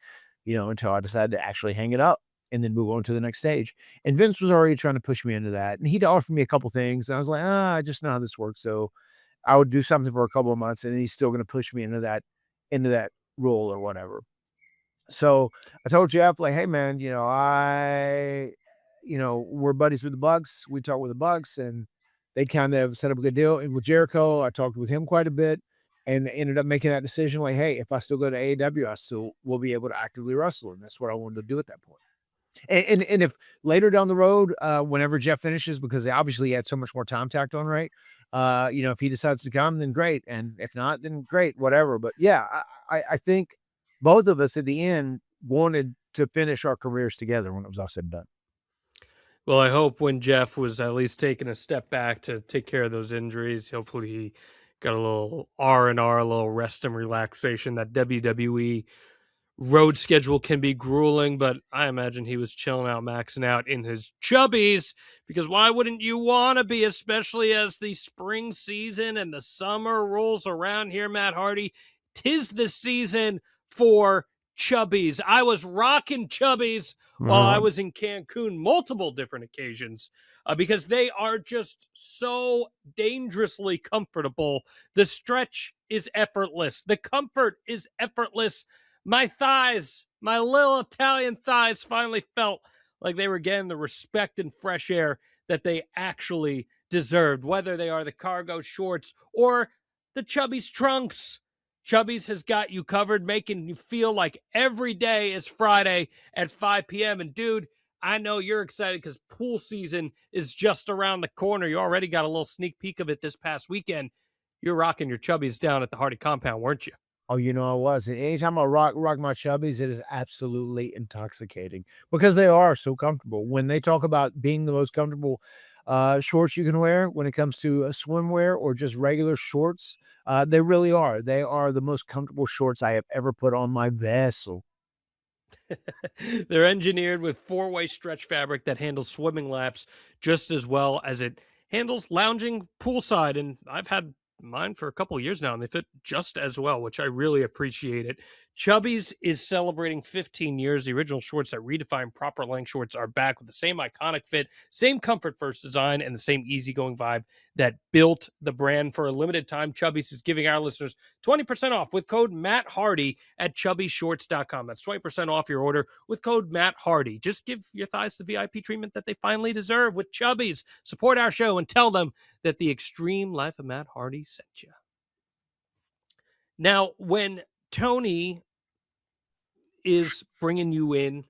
Until I decided to actually hang it up and then move on to the next stage. And Vince was already trying to push me into that. And he'd offered me a couple things. And I was like, I just know how this works. So I would do something for a couple of months and then he's still going to push me into that role or whatever. So I told Jeff, like, hey man, we're buddies with the Bucks. We talk with the Bucks, and they kind of set up a good deal. And with Jericho, I talked with him quite a bit and ended up making that decision like, hey, if I still go to AEW, I still will be able to actively wrestle. And that's what I wanted to do at that point. And if later down the road, whenever Jeff finishes, because they obviously had so much more time tacked on, right? If he decides to come, then great. And if not, then great, whatever. But yeah, I think both of us at the end wanted to finish our careers together when it was all said and done. Well, I hope when Jeff was at least taking a step back to take care of those injuries, hopefully he got a little R&R, a little rest and relaxation. That WWE road schedule can be grueling, but I imagine he was chilling out, maxing out in his chubbies, because why wouldn't you want to be, especially as the spring season and the summer rolls around here, Matt Hardy? 'Tis the season for chubbies. I was rocking chubbies while I was in Cancun multiple different occasions because they are just so dangerously comfortable. The stretch is effortless. The comfort is effortless. My thighs, my little Italian thighs, finally felt like they were getting the respect and fresh air that they actually deserved, whether they are the cargo shorts or the Chubby's trunks. Chubby's has got you covered, making you feel like every day is Friday at 5 p.m. And dude, I know you're excited because pool season is just around the corner. You already got a little sneak peek of it this past weekend. You're rocking your Chubby's down at the Hardy compound, weren't you? Oh, I was. And anytime I rock my chubbies, it is absolutely intoxicating because they are so comfortable. When they talk about being the most comfortable shorts you can wear when it comes to swimwear or just regular shorts, they really are. They are the most comfortable shorts I have ever put on my vessel. They're engineered with four-way stretch fabric that handles swimming laps just as well as it handles lounging poolside. And I've had mine for a couple of years now, and they fit just as well, which I really appreciate it. Chubby's is celebrating 15 years. The original shorts that redefine proper length shorts are back with the same iconic fit, same comfort first design, and the same easygoing vibe that built the brand. For a limited time, Chubby's is giving our listeners 20% off with code Matt Hardy at chubbyshorts.com. That's 20% off your order with code Matt Hardy. Just give your thighs the VIP treatment that they finally deserve with Chubby's. Support our show and tell them that the Extreme Life of Matt Hardy sent you. Now, when Tony is bringing you in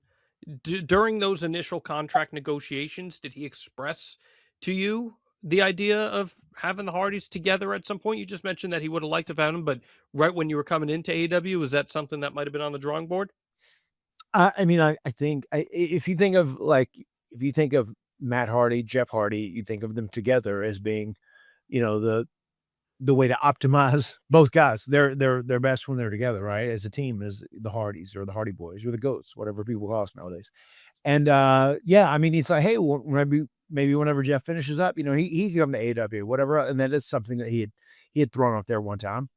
during those initial contract negotiations, did he express to you the idea of having the Hardys together at some point? You just mentioned that he would have liked to have had them, but right when you were coming into AEW, was that something that might have been on the drawing board? I mean, I think if you think of Matt Hardy, Jeff Hardy, you think of them together as being, the way to optimize both guys. They're best when they're together, right? As a team, as the Hardys or the Hardy Boys or the Goats, whatever people call us nowadays. And yeah, I mean, he's like, hey, maybe whenever Jeff finishes up, he can come to AEW, whatever. And that is something that he had thrown off there one time,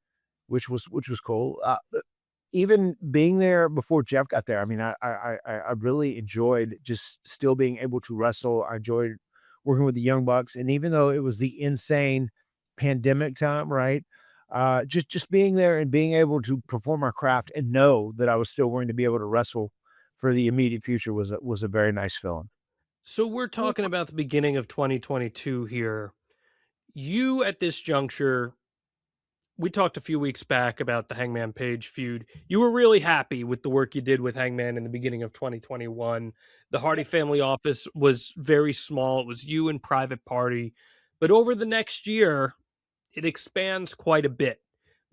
which was cool. Even being there before Jeff got there, I mean, I really enjoyed just still being able to wrestle. I enjoyed working with the Young Bucks, and even though it was the insane pandemic time, right? Just being there and being able to perform our craft and know that I was still going to be able to wrestle for the immediate future was a very nice feeling. So we're talking about the beginning of 2022 here. You at this juncture, we talked a few weeks back about the Hangman Page feud. You were really happy with the work you did with Hangman in the beginning of 2021. The Hardy family office was very small. It was you and Private Party. But over the next year, it expands quite a bit.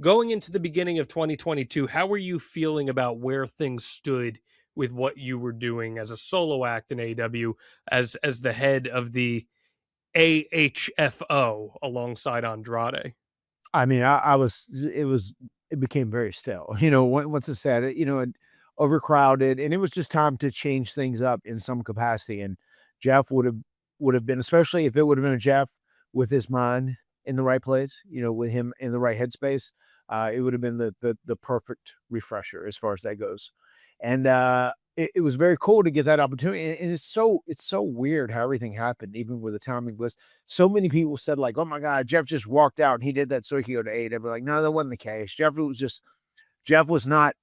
Going into the beginning of 2022, how were you feeling about where things stood with what you were doing as a solo act in AEW, as the head of the AHFO alongside Andrade? I mean, it became very stale, once it said it, and overcrowded, and it was just time to change things up in some capacity. And Jeff would have been, especially if it would have been a Jeff with his mind in the right place, with him in the right headspace, it would have been the perfect refresher as far as that goes. And it was very cool to get that opportunity. And it's so weird how everything happened, even with the timing was. So many people said, like, oh my God, Jeff just walked out and he did that so he could go to AEW. Like, no, that wasn't the case. Jeff was not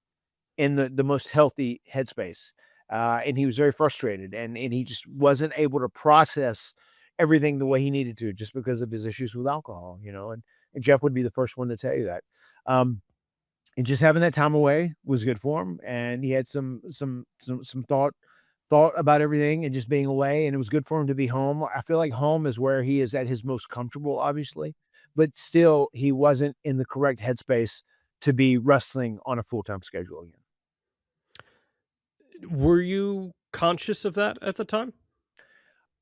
in the most healthy headspace and he was very frustrated, and he just wasn't able to process everything the way he needed to just because of his issues with alcohol, and Jeff would be the first one to tell you that. Um, and just having that time away was good for him, and he had some thought about everything and just being away, and it was good for him to be home. I feel like home is where he is at his most comfortable, obviously, but still, he wasn't in the correct headspace to be wrestling on a full-time schedule again. Were you conscious of that at the time?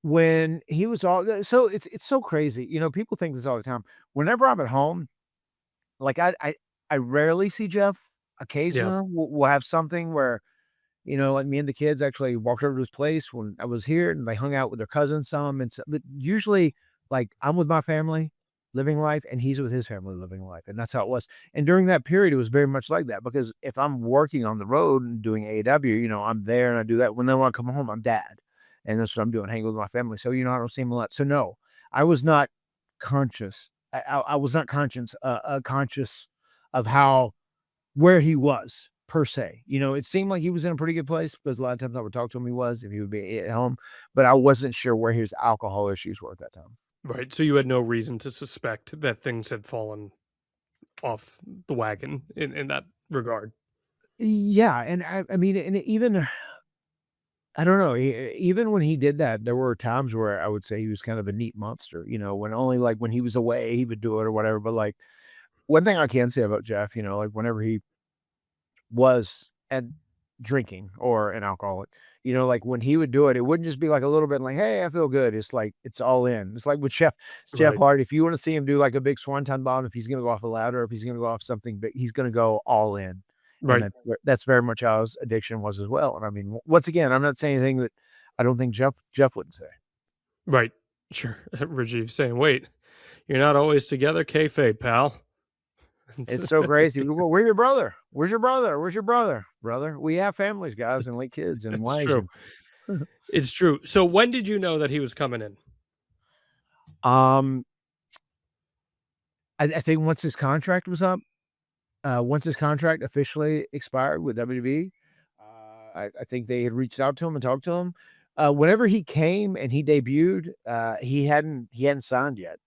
When he was all so it's so crazy, people think this all the time. Whenever I'm at home, like, I rarely see Jeff. Yeah. Occasionally, we'll have something where, like, me and the kids actually walked over to his place when I was here, and they hung out with their cousins some, and so but usually, like, I'm with my family living life, and he's with his family living life, and that's how it was. And during that period, it was very much like that because if I'm working on the road and doing AEW, I'm there and I do that. When I come home, I'm dad, and that's what I'm doing, hanging with my family. So, I don't see him a lot. So, no, I was not conscious. I was not conscious of how where he was per se. It seemed like he was in a pretty good place because a lot of times I would talk to him, if he would be at home, but I wasn't sure where his alcohol issues were at that time. Right. So you had no reason to suspect that things had fallen off the wagon in that regard. Yeah, and I mean, and even I don't know, even when he did that, there were times where I would say he was kind of a neat monster, when only like when he was away, he would do it or whatever. But like one thing I can say about Jeff, like whenever he was and drinking or an alcoholic. Like when he would do it, it wouldn't just be like a little bit like, "Hey, I feel good." It's like it's all in. It's like with Jeff Right. Hardy. If you want to see him do like a big swanton bomb, if he's gonna go off a ladder, if he's gonna go off something big, he's gonna go all in. And Right. that's very much how his addiction was as well. And I mean, once again, I'm not saying anything that I don't think Jeff wouldn't say. Right. Sure. Rajiv saying, "Wait, you're not always together, kayfabe, pal." It's so crazy. "Well, where's your brother? Where's your brother? Where's your brother? Brother, we have families, guys, and like kids, and It's why is true. you?" It's true. So when did you know that he was coming in? Um, I think once his contract was up, once his contract officially expired with WWE, I think they had reached out to him and talked to him. Whenever he came and he debuted, he hadn't signed yet.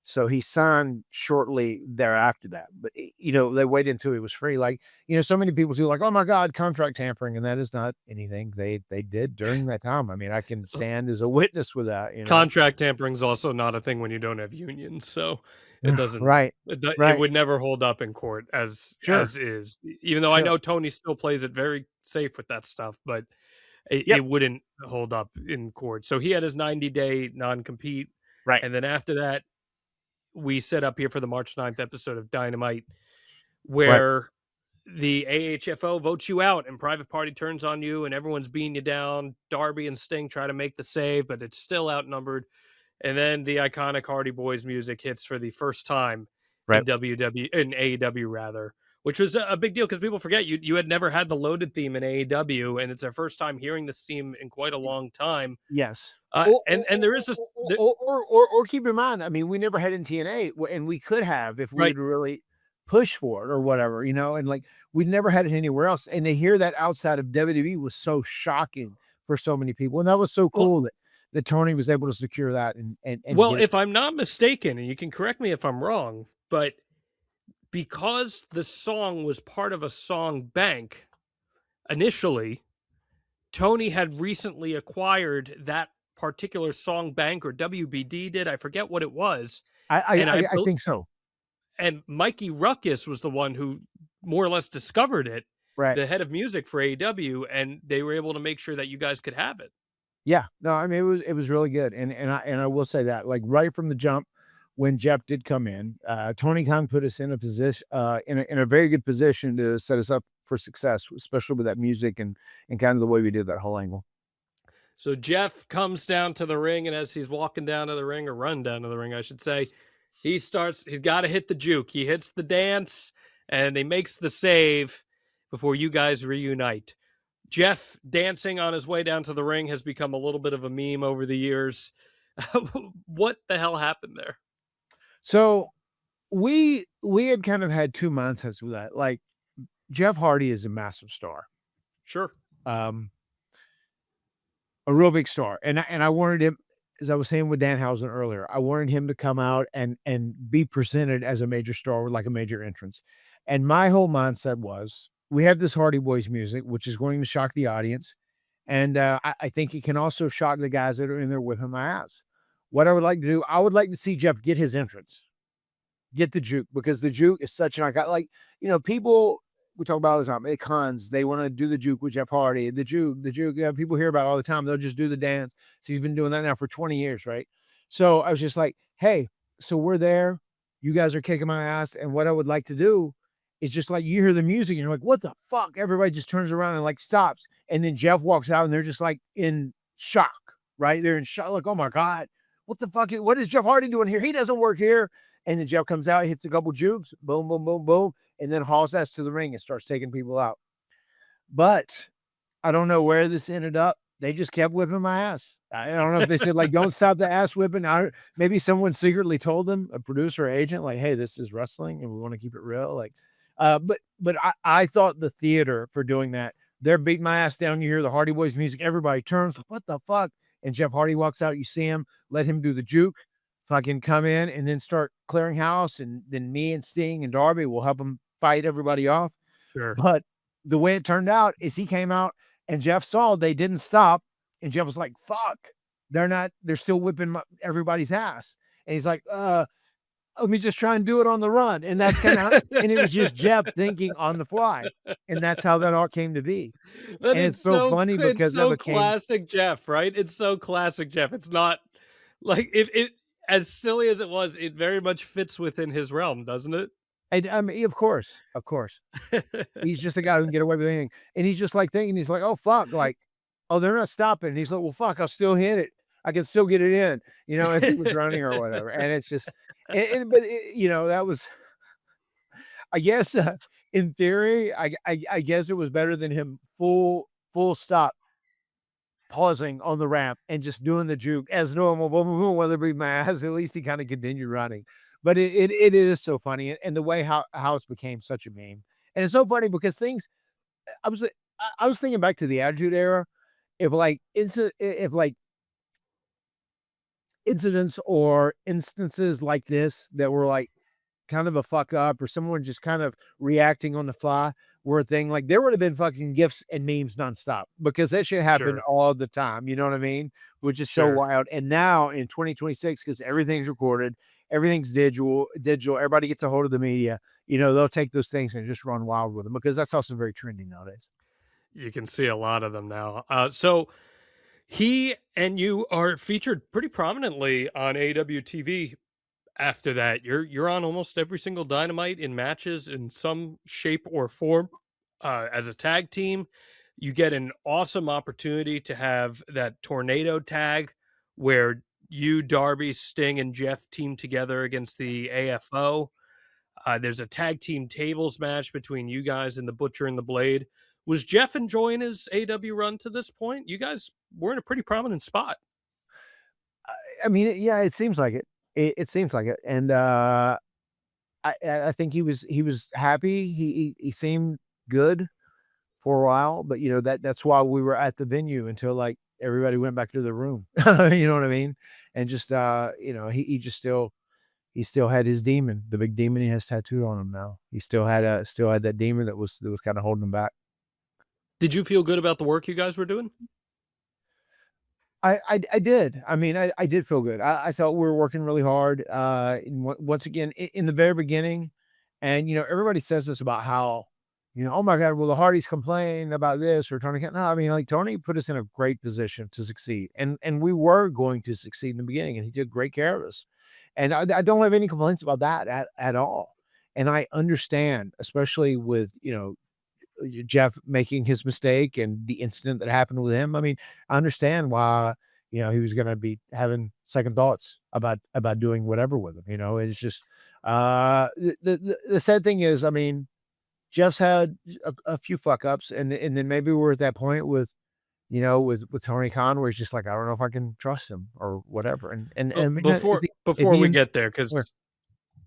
So he signed shortly thereafter that. But they waited until he was free. Like, so many people do like, "Oh my God, contract tampering," and that is not anything they did during that time. I mean, I can stand as a witness with that. Contract tampering is also not a thing when you don't have unions, so it doesn't Right. it Right. would never hold up in court Sure. as is. Even though I Sure. know Tony still plays it very safe with that stuff, but Yep. it wouldn't hold up in court. So he had his 90-day non-compete, Right. and then after that, we set up here for the March 9th episode of Dynamite, Right. where the AHFO votes you out and Private Party turns on you and everyone's beating you down. Darby and Sting try to make the save, but it's still outnumbered. And then the iconic Hardy Boys music hits for the first time Right. in AEW rather, which was a big deal because people forget you had never had the loaded theme in AEW, and it's our first time hearing this theme in quite a long time. Yes. And there is this Or keep in mind, I mean, we never had in TNA, and we could have if we right. would really push for it or whatever, and like we never had it anywhere else. And to hear that outside of WWE was so shocking for so many people, and that was so Well, cool that Tony was able to secure that and well, get it. if I'm not mistaken, and you can correct me if I'm wrong, but because the song was part of a song bank initially, Tony had recently acquired that particular song bank, or WBD did. I forget what it was. I And I I I think so. and Mikey Ruckus was the one who more or less discovered it, Right. the head of music for AEW, and they were able to make sure that you guys could have it. Yeah. No, I mean it was really good. And I will say that, like, right from the jump when Jeff did come in, Tony Khan put us in a position in a very good position to set us up for success, especially with that music and kind of the way we did that whole angle. So Jeff comes down to the ring, and as he's walking down to the ring, or run down to the ring, I should say, he's got to hit the juke. He hits the dance, and he makes the save before you guys reunite. Jeff dancing on his way down to the ring has become a little bit of a meme over the years. What the hell happened there? So we had kind of had two mindsets with that. Like Jeff Hardy is a massive star. Sure. Um, a real big star, and I wanted him, as I was saying with Danhausen earlier, I wanted him to come out and be presented as a major star with like a major entrance. And my whole mindset was, we have this Hardy Boys music, which is going to shock the audience, and I think it can also shock the guys that are in there whipping my ass. What I would like to do, I would like to see Jeff get his entrance. Get the juke, because the juke is such an icon. Like, people we talk about all the time. At cons, they want to do the juke with Jeff Hardy. The juke. Yeah, people hear about it all the time. They'll just do the dance. So he's been doing that now for 20 years, right? So I was just like, hey, so we're there. You guys are kicking my ass. And what I would like to do is just like, you hear the music and you're like, what the fuck? Everybody just turns around and like stops. And then Jeff walks out and they're just like in shock, right? They're in shock, like, oh my God, what the fuck? What is Jeff Hardy doing here? He doesn't work here. And then Jeff comes out, hits a couple jukes, boom, boom, boom, boom, and then hauls ass to the ring and starts taking people out. But I don't know where this ended up. They just kept whipping my ass. I don't know if they said, like, don't stop the ass whipping. Maybe someone secretly told them, a producer or agent, like, hey, this is wrestling and we want to keep it real. Like, but I thought the theater for doing that, they're beating my ass down. You hear the Hardy Boys music, everybody turns, like, what the fuck? And Jeff Hardy walks out, you see him, let him do the juke, fucking come in and then start clearing house. And then me and Sting and Darby will help him fight everybody off. Sure. But the way it turned out is he came out and Jeff saw they didn't stop. And Jeff was like, fuck, they're still whipping everybody's ass. And he's like, let me just try and do it on the run. And that's kind of, and it was just Jeff thinking on the fly. And that's how that all came to be. And it's so funny because it's so classic Jeff, right? It's so classic Jeff. It's not like it as silly as it was, it very much fits within his realm, doesn't it? I mean, of course. He's just a guy who can get away with anything. And he's just like thinking, he's like, oh, fuck, like, oh, they're not stopping. And he's like, well, fuck, I'll still hit it. I can still get it in, if he was running or whatever. And it's just, that was, I guess, in theory, I guess it was better than him full stop pausing on the ramp and just doing the juke as normal, boom, boom, boom, whether it be my ass, at least he kind of continued running. But it is so funny, and the way how it's became such a meme. And it's so funny because I was thinking back to the Attitude Era, if like incidents or instances like this that were like kind of a fuck up or someone just kind of reacting on the fly were a thing, like there would have been fucking gifs and memes nonstop because that shit happened all the time. You know what I mean? Which is so wild. And now in 2026, because everything's recorded, everything's digital, everybody gets a hold of the media, they'll take those things and just run wild with them because that's also very trending nowadays. You can see a lot of them now. So he and you are featured pretty prominently on AEW TV. After that, you're on almost every single Dynamite in matches in some shape or form. As a tag team, you get an awesome opportunity to have that tornado tag where you, Darby, Sting, and Jeff team together against the AFO. There's a tag team tables match between you guys and the Butcher and the Blade. Was Jeff enjoying his AW run to this point? You guys were in a pretty prominent spot. I mean, yeah, it seems like it. It seems like it, and I think he was happy. He seemed good for a while, but that's why we were at the venue until like everybody went back to the room. You know what I mean? And just he still had his demon, the big demon he has tattooed on him now. He still had that demon that was kind of holding him back. Did you feel good about the work you guys were doing? I did. I mean, I did feel good. I thought we were working really hard. Once again, in the very beginning, and everybody says this about how, oh my God, well the Hardys complain about this or Tony. No, I mean, like Tony put us in a great position to succeed, and we were going to succeed in the beginning, and he took great care of us, and I don't have any complaints about that at all. And I understand, especially with Jeff making his mistake and the incident that happened with him. I mean, I understand why, he was going to be having second thoughts about doing whatever with him. It's just, the sad thing is, I mean, Jeff's had a few fuck ups and then maybe we're at that point with Tony Khan, where he's just like, I don't know if I can trust him or whatever. And before we get there, because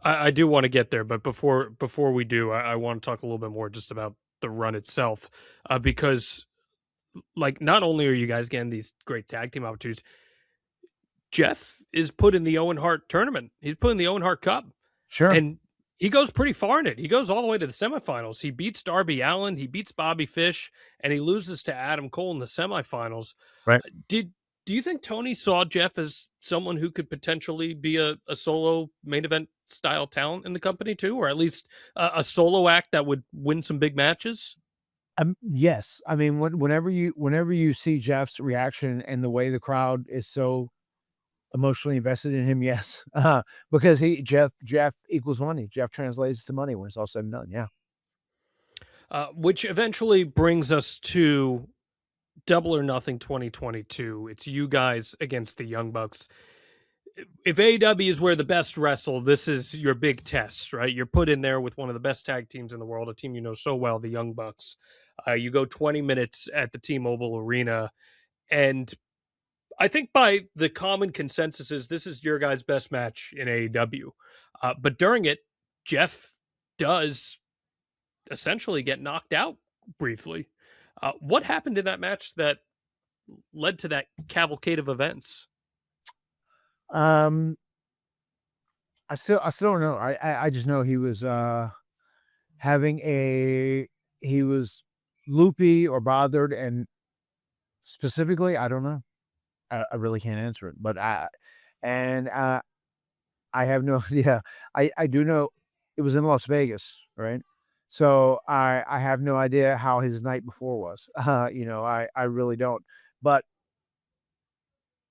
I do want to get there, but before we do, I want to talk a little bit more just about the run itself, because like, not only are you guys getting these great tag team opportunities, Jeff is put in the Owen Hart tournament. He's put in the Owen Hart Cup, Sure. and he goes pretty far in it. He goes all the way to the semifinals. He beats Darby Allin, he beats Bobby Fish, and he loses to Adam Cole in the semifinals. Right. Do you think Tony saw Jeff as someone who could potentially be a solo main event style talent in the company too, or at least a solo act that would win some big matches? Yes. I mean, whenever you see Jeff's reaction and the way the crowd is so emotionally invested in him, yes. Because Jeff equals money. Jeff translates to money when it's all said and done. Yeah. Which eventually brings us to Double or Nothing 2022. It's you guys against the Young Bucks. If AEW is where the best wrestle, this is your big test, right? You're put in there with one of the best tag teams in the world, a team you know so well, the Young Bucks. You go 20 minutes at the T-Mobile Arena, and I think by the common consensus is this is your guys' best match in AEW. But during it, Jeff does essentially get knocked out briefly. What happened in that match that led to that cavalcade of events? Um, I still don't know. I just know he was having he was loopy or bothered, and specifically, I don't know. I really can't answer it, but and I have no idea. I do know it was in Las Vegas, right? So I have no idea how his night before was. I really don't. But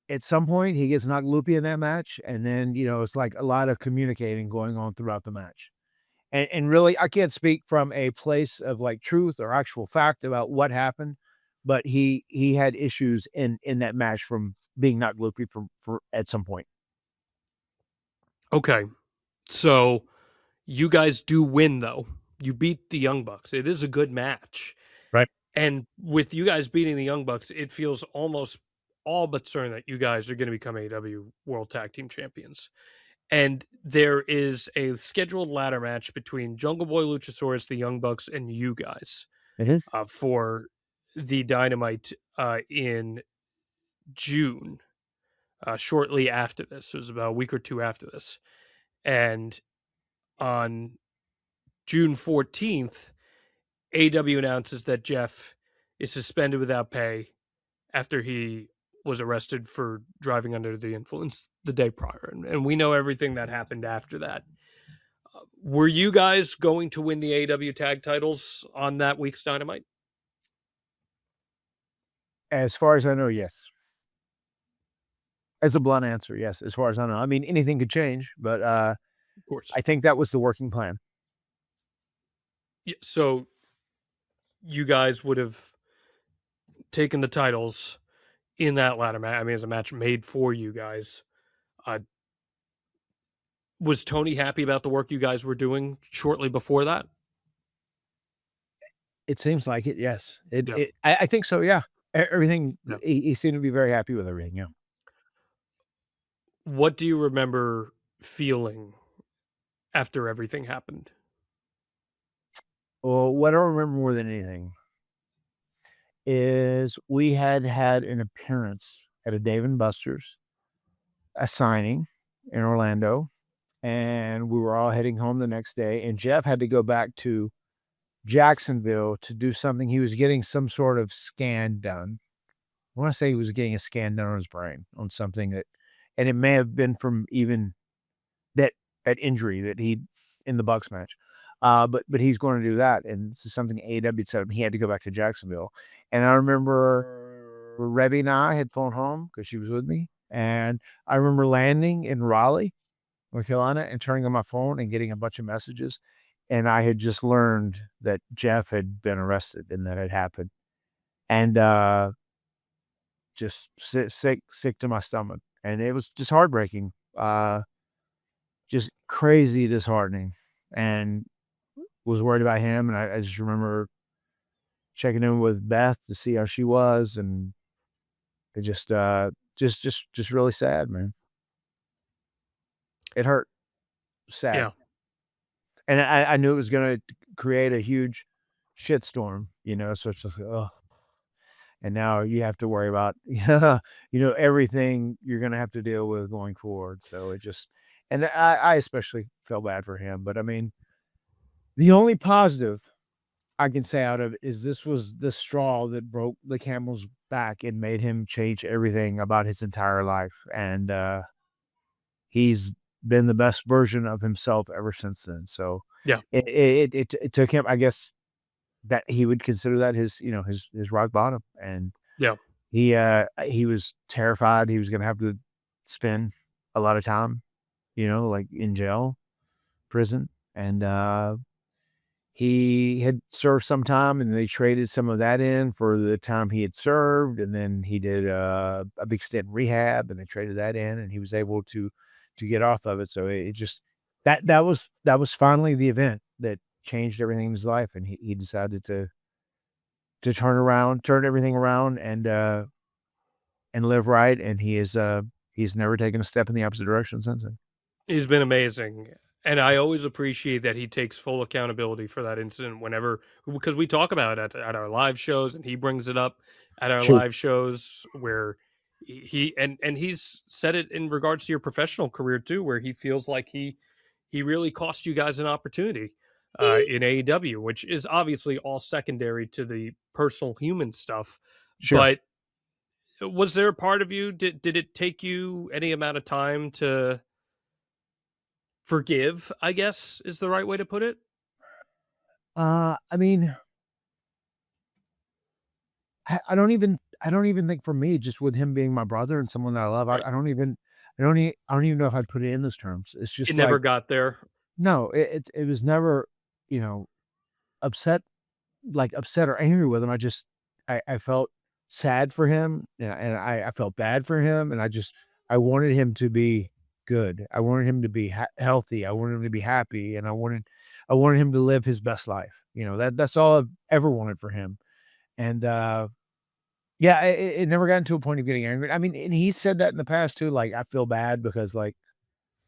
at some point, he gets knocked loopy in that match, and then it's like a lot of communicating going on throughout the match. And really, I can't speak from a place of like truth or actual fact about what happened, but he had issues in that match from being knocked loopy for at some point. Okay, so you guys do win, though. You beat the Young Bucks. It is a good match. Right. And with you guys beating the Young Bucks, it feels almost all but certain that you guys are going to become AEW World Tag Team Champions. And there is a scheduled ladder match between Jungle Boy Luchasaurus, the Young Bucks, and you guys It is. for the Dynamite in June, shortly after this. It was about a week or two after this. And on June 14th, AEW announces that Jeff is suspended without pay after he was arrested for driving under the influence the day prior. And we know everything that happened after that. Were you guys going to win the AEW tag titles on that week's Dynamite? As far as I know, yes. As a blunt answer, yes, as far as I know. I mean, anything could change, but Of course. I think that was the working plan. Yeah, so you guys would have taken the titles in that ladder match. I mean, it's a match made for you guys. Was Tony happy about the work you guys were doing shortly before that? It seems like it, yes. Yeah. I think so, yeah. Everything, Yeah. he seemed to be very happy with everything, yeah. What do you remember feeling after everything happened? Well, what I remember more than anything is we had an appearance at a Dave& Buster's, a signing in Orlando, and we were all heading home the next day, and Jeff had to go back to Jacksonville to do something. He was getting some sort of scan done. I wanna say he was getting a scan done on his brain on something and it may have been from even that injury that he in the Bucks match. But he's gonna do that, and this is something AEW set up. He had to go back to Jacksonville, and I remember Rebby and I had flown home because she was with me, and I remember landing in Raleigh, North Carolina, and turning on my phone and getting a bunch of messages, and I had just learned that Jeff had been arrested and that had happened, and, just sick to my stomach, and it was just heartbreaking, just crazy disheartening, and was worried about him, and I just remember checking in with Beth to see how she was, and it just really sad, man. It hurt. Sad. Yeah. And I knew it was gonna create a huge shitstorm, so it's just like, oh, and now you have to worry about, everything you're gonna have to deal with going forward, so it just and I especially felt bad for him, but I mean, the only positive I can say out of it is this was the straw that broke the camel's back and made him change everything about his entire life, and, he's been the best version of himself ever since then, so Yeah. it took him, I guess, that he would consider that his rock bottom, and Yeah. he was terrified he was gonna have to spend a lot of time, like, in jail, prison, and, he had served some time, and they traded some of that in for the time he had served, and then he did, a big stint in rehab, and they traded that in, and he was able to get off of it, so it just that was finally the event that changed everything in his life, and he decided to turn everything around and live right, and he's never taken a step in the opposite direction since then. He's been amazing, and I always appreciate that he takes full accountability for that incident whenever because we talk about it at our live shows, and he brings it up at our Sure. live shows where and he's said it in regards to your professional career too, where he feels like he really cost you guys an opportunity in AEW, which is obviously all secondary to the personal human stuff. Sure. But was there a part of you did it take you any amount of time to forgive, I guess, is the right way to put it? I mean, I don't even think for me, just with him being my brother and someone that I love, I Right. I don't even I don't even know if I'd put it in those terms. It's It just never like, got there. no, it was never, you know, upset upset or angry with him. I felt sad for him, and I felt bad for him, and I wanted him to be good. I wanted him to be healthy. I wanted him to be happy, and I wanted him to live his best life. That's all I've ever wanted for him. And yeah, it never got into a point of getting angry. I mean, and he said that in the past too. Like, I feel bad because like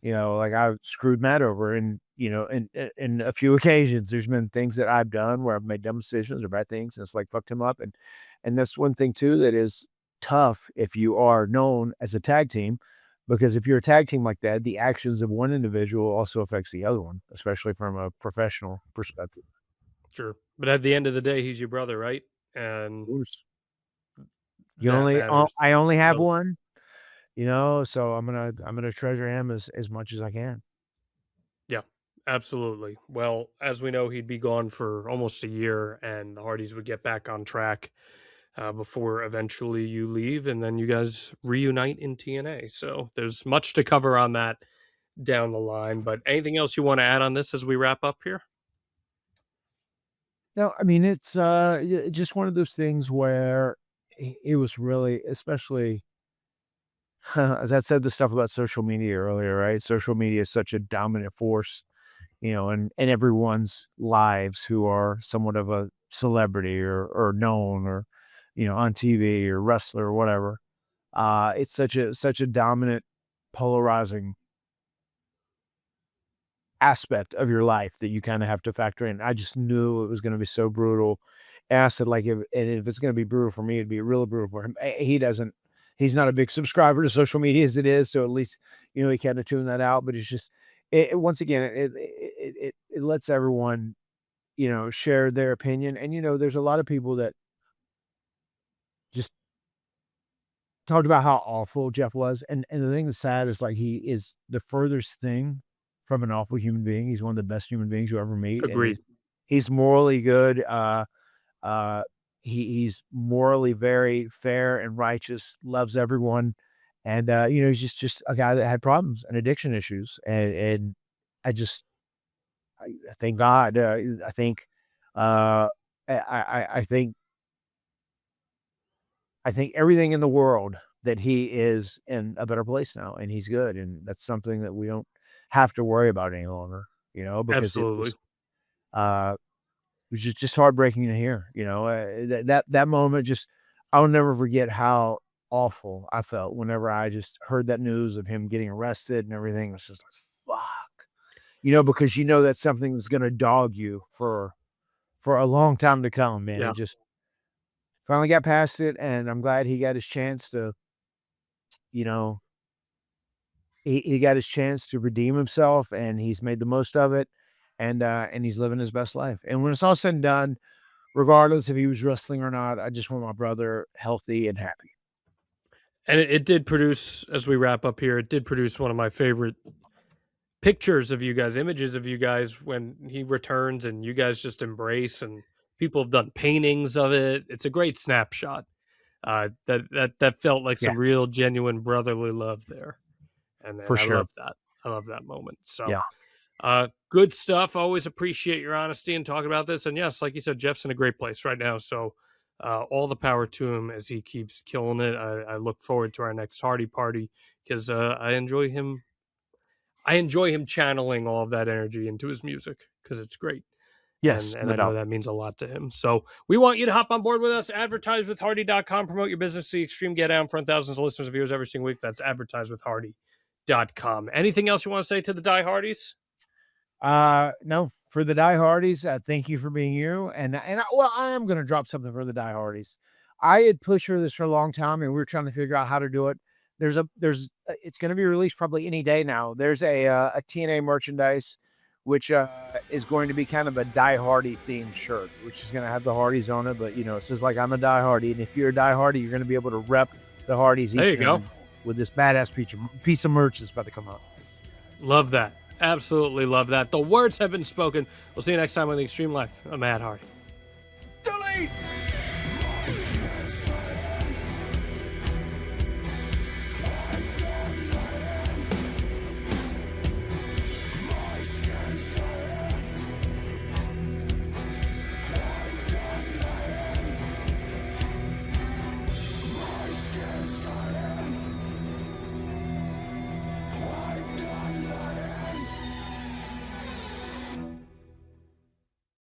I screwed Matt over, and in a few occasions, there's been things that I've done where I've made dumb decisions or bad things, and it's like fucked him up, and that's one thing too that is tough if you are known as a tag team, because if you're a tag team like that, the actions of one individual also affects the other one, especially from a professional perspective. Sure. But at the end of the day, he's your brother, right? Of And course. that matters. I only have So, one, so I'm gonna treasure him as much as I can. yeah, absolutely. Well, as we know, he'd be gone for almost a year, and the Hardys would get back on track before eventually you leave, and then you guys reunite in TNA. So there's much to cover on that down the line. But anything else you want to add on this as we wrap up here? No, I mean, it's, just one of those things where it was really, especially as I said the stuff about social media earlier, right? Social media is such a dominant force, in everyone's lives who are somewhat of a celebrity or known or, on TV or wrestler or whatever. It's such a dominant, polarizing aspect of your life that you kinda have to factor in. I just knew it was gonna be so brutal, and I said, like, if it's gonna be brutal for me, it'd be really brutal for him. He's not a big subscriber to social media as it is, so at least, he kinda tuned that out, but it's just once again, it lets everyone, share their opinion, and, there's a lot of people that just talked about how awful Jeff was, and the thing that's sad is, like, he is the furthest thing from an awful human being. He's one of the best human beings you'll ever meet, and he's Agreed. he's morally good, uh, he's morally very fair and righteous, loves everyone, and, he's just a guy that had problems and addiction issues, and I just I thank God, I think, uh, I think everything in the world that he is in a better place now, and he's good, and that's something that we don't have to worry about any longer, because Absolutely. uh, it was just heartbreaking to hear, that moment just I'll never forget how awful I felt whenever I just heard that news of him getting arrested and everything. It's just like, fuck, because that's something that's gonna dog you for a long time to come, man. Yeah. It just finally got past it, and I'm glad he got his chance to, you know, he got his chance to redeem himself, and he's made the most of it, and he's living his best life. And when it's all said and done, regardless if he was wrestling or not, I just want my brother healthy and happy. And it did produce, as we wrap up here, it did produce one of my favorite pictures of you guys, images of you guys when he returns and you guys just embrace, and people have done paintings of it. It's a great snapshot. That felt like Yeah, some real genuine brotherly love there. And for I sure. love that. I love that moment. So Yeah. good stuff. Always appreciate your honesty and talking about this. And yes, like you said, Jeff's in a great place right now. So all the power to him as he keeps killing it. I look forward to our next Hardy party because I enjoy him. I enjoy him channeling all of that energy into his music because it's great. Yes, And no I know doubt. that means a lot to him. So we want you to hop on board with us. Advertise with Hardy.com. Promote your business. See Extreme Get Out in front of thousands of listeners and viewers every single week. That's advertisewithhardy.com. Anything else you want to say to the Die Hardys? No, for the diehardies, thank you for being you. Well, I am going to drop something for the diehardies. I had pushed for this for a long time, and we were trying to figure out how to do it. It's going to be released probably any day now. There's a TNA merchandise, which is going to be kind of a Die Hardy themed shirt, which is going to have the Hardys on it. But it says like I'm a Die Hardy, and if you're a Die Hardy, you're going to be able to rep the Hardys There you each go. one with this badass piece of merch that's about to come out. Love that. Absolutely love that. The words have been spoken. We'll see you next time on The Extreme Life of Matt Hardy. Delete!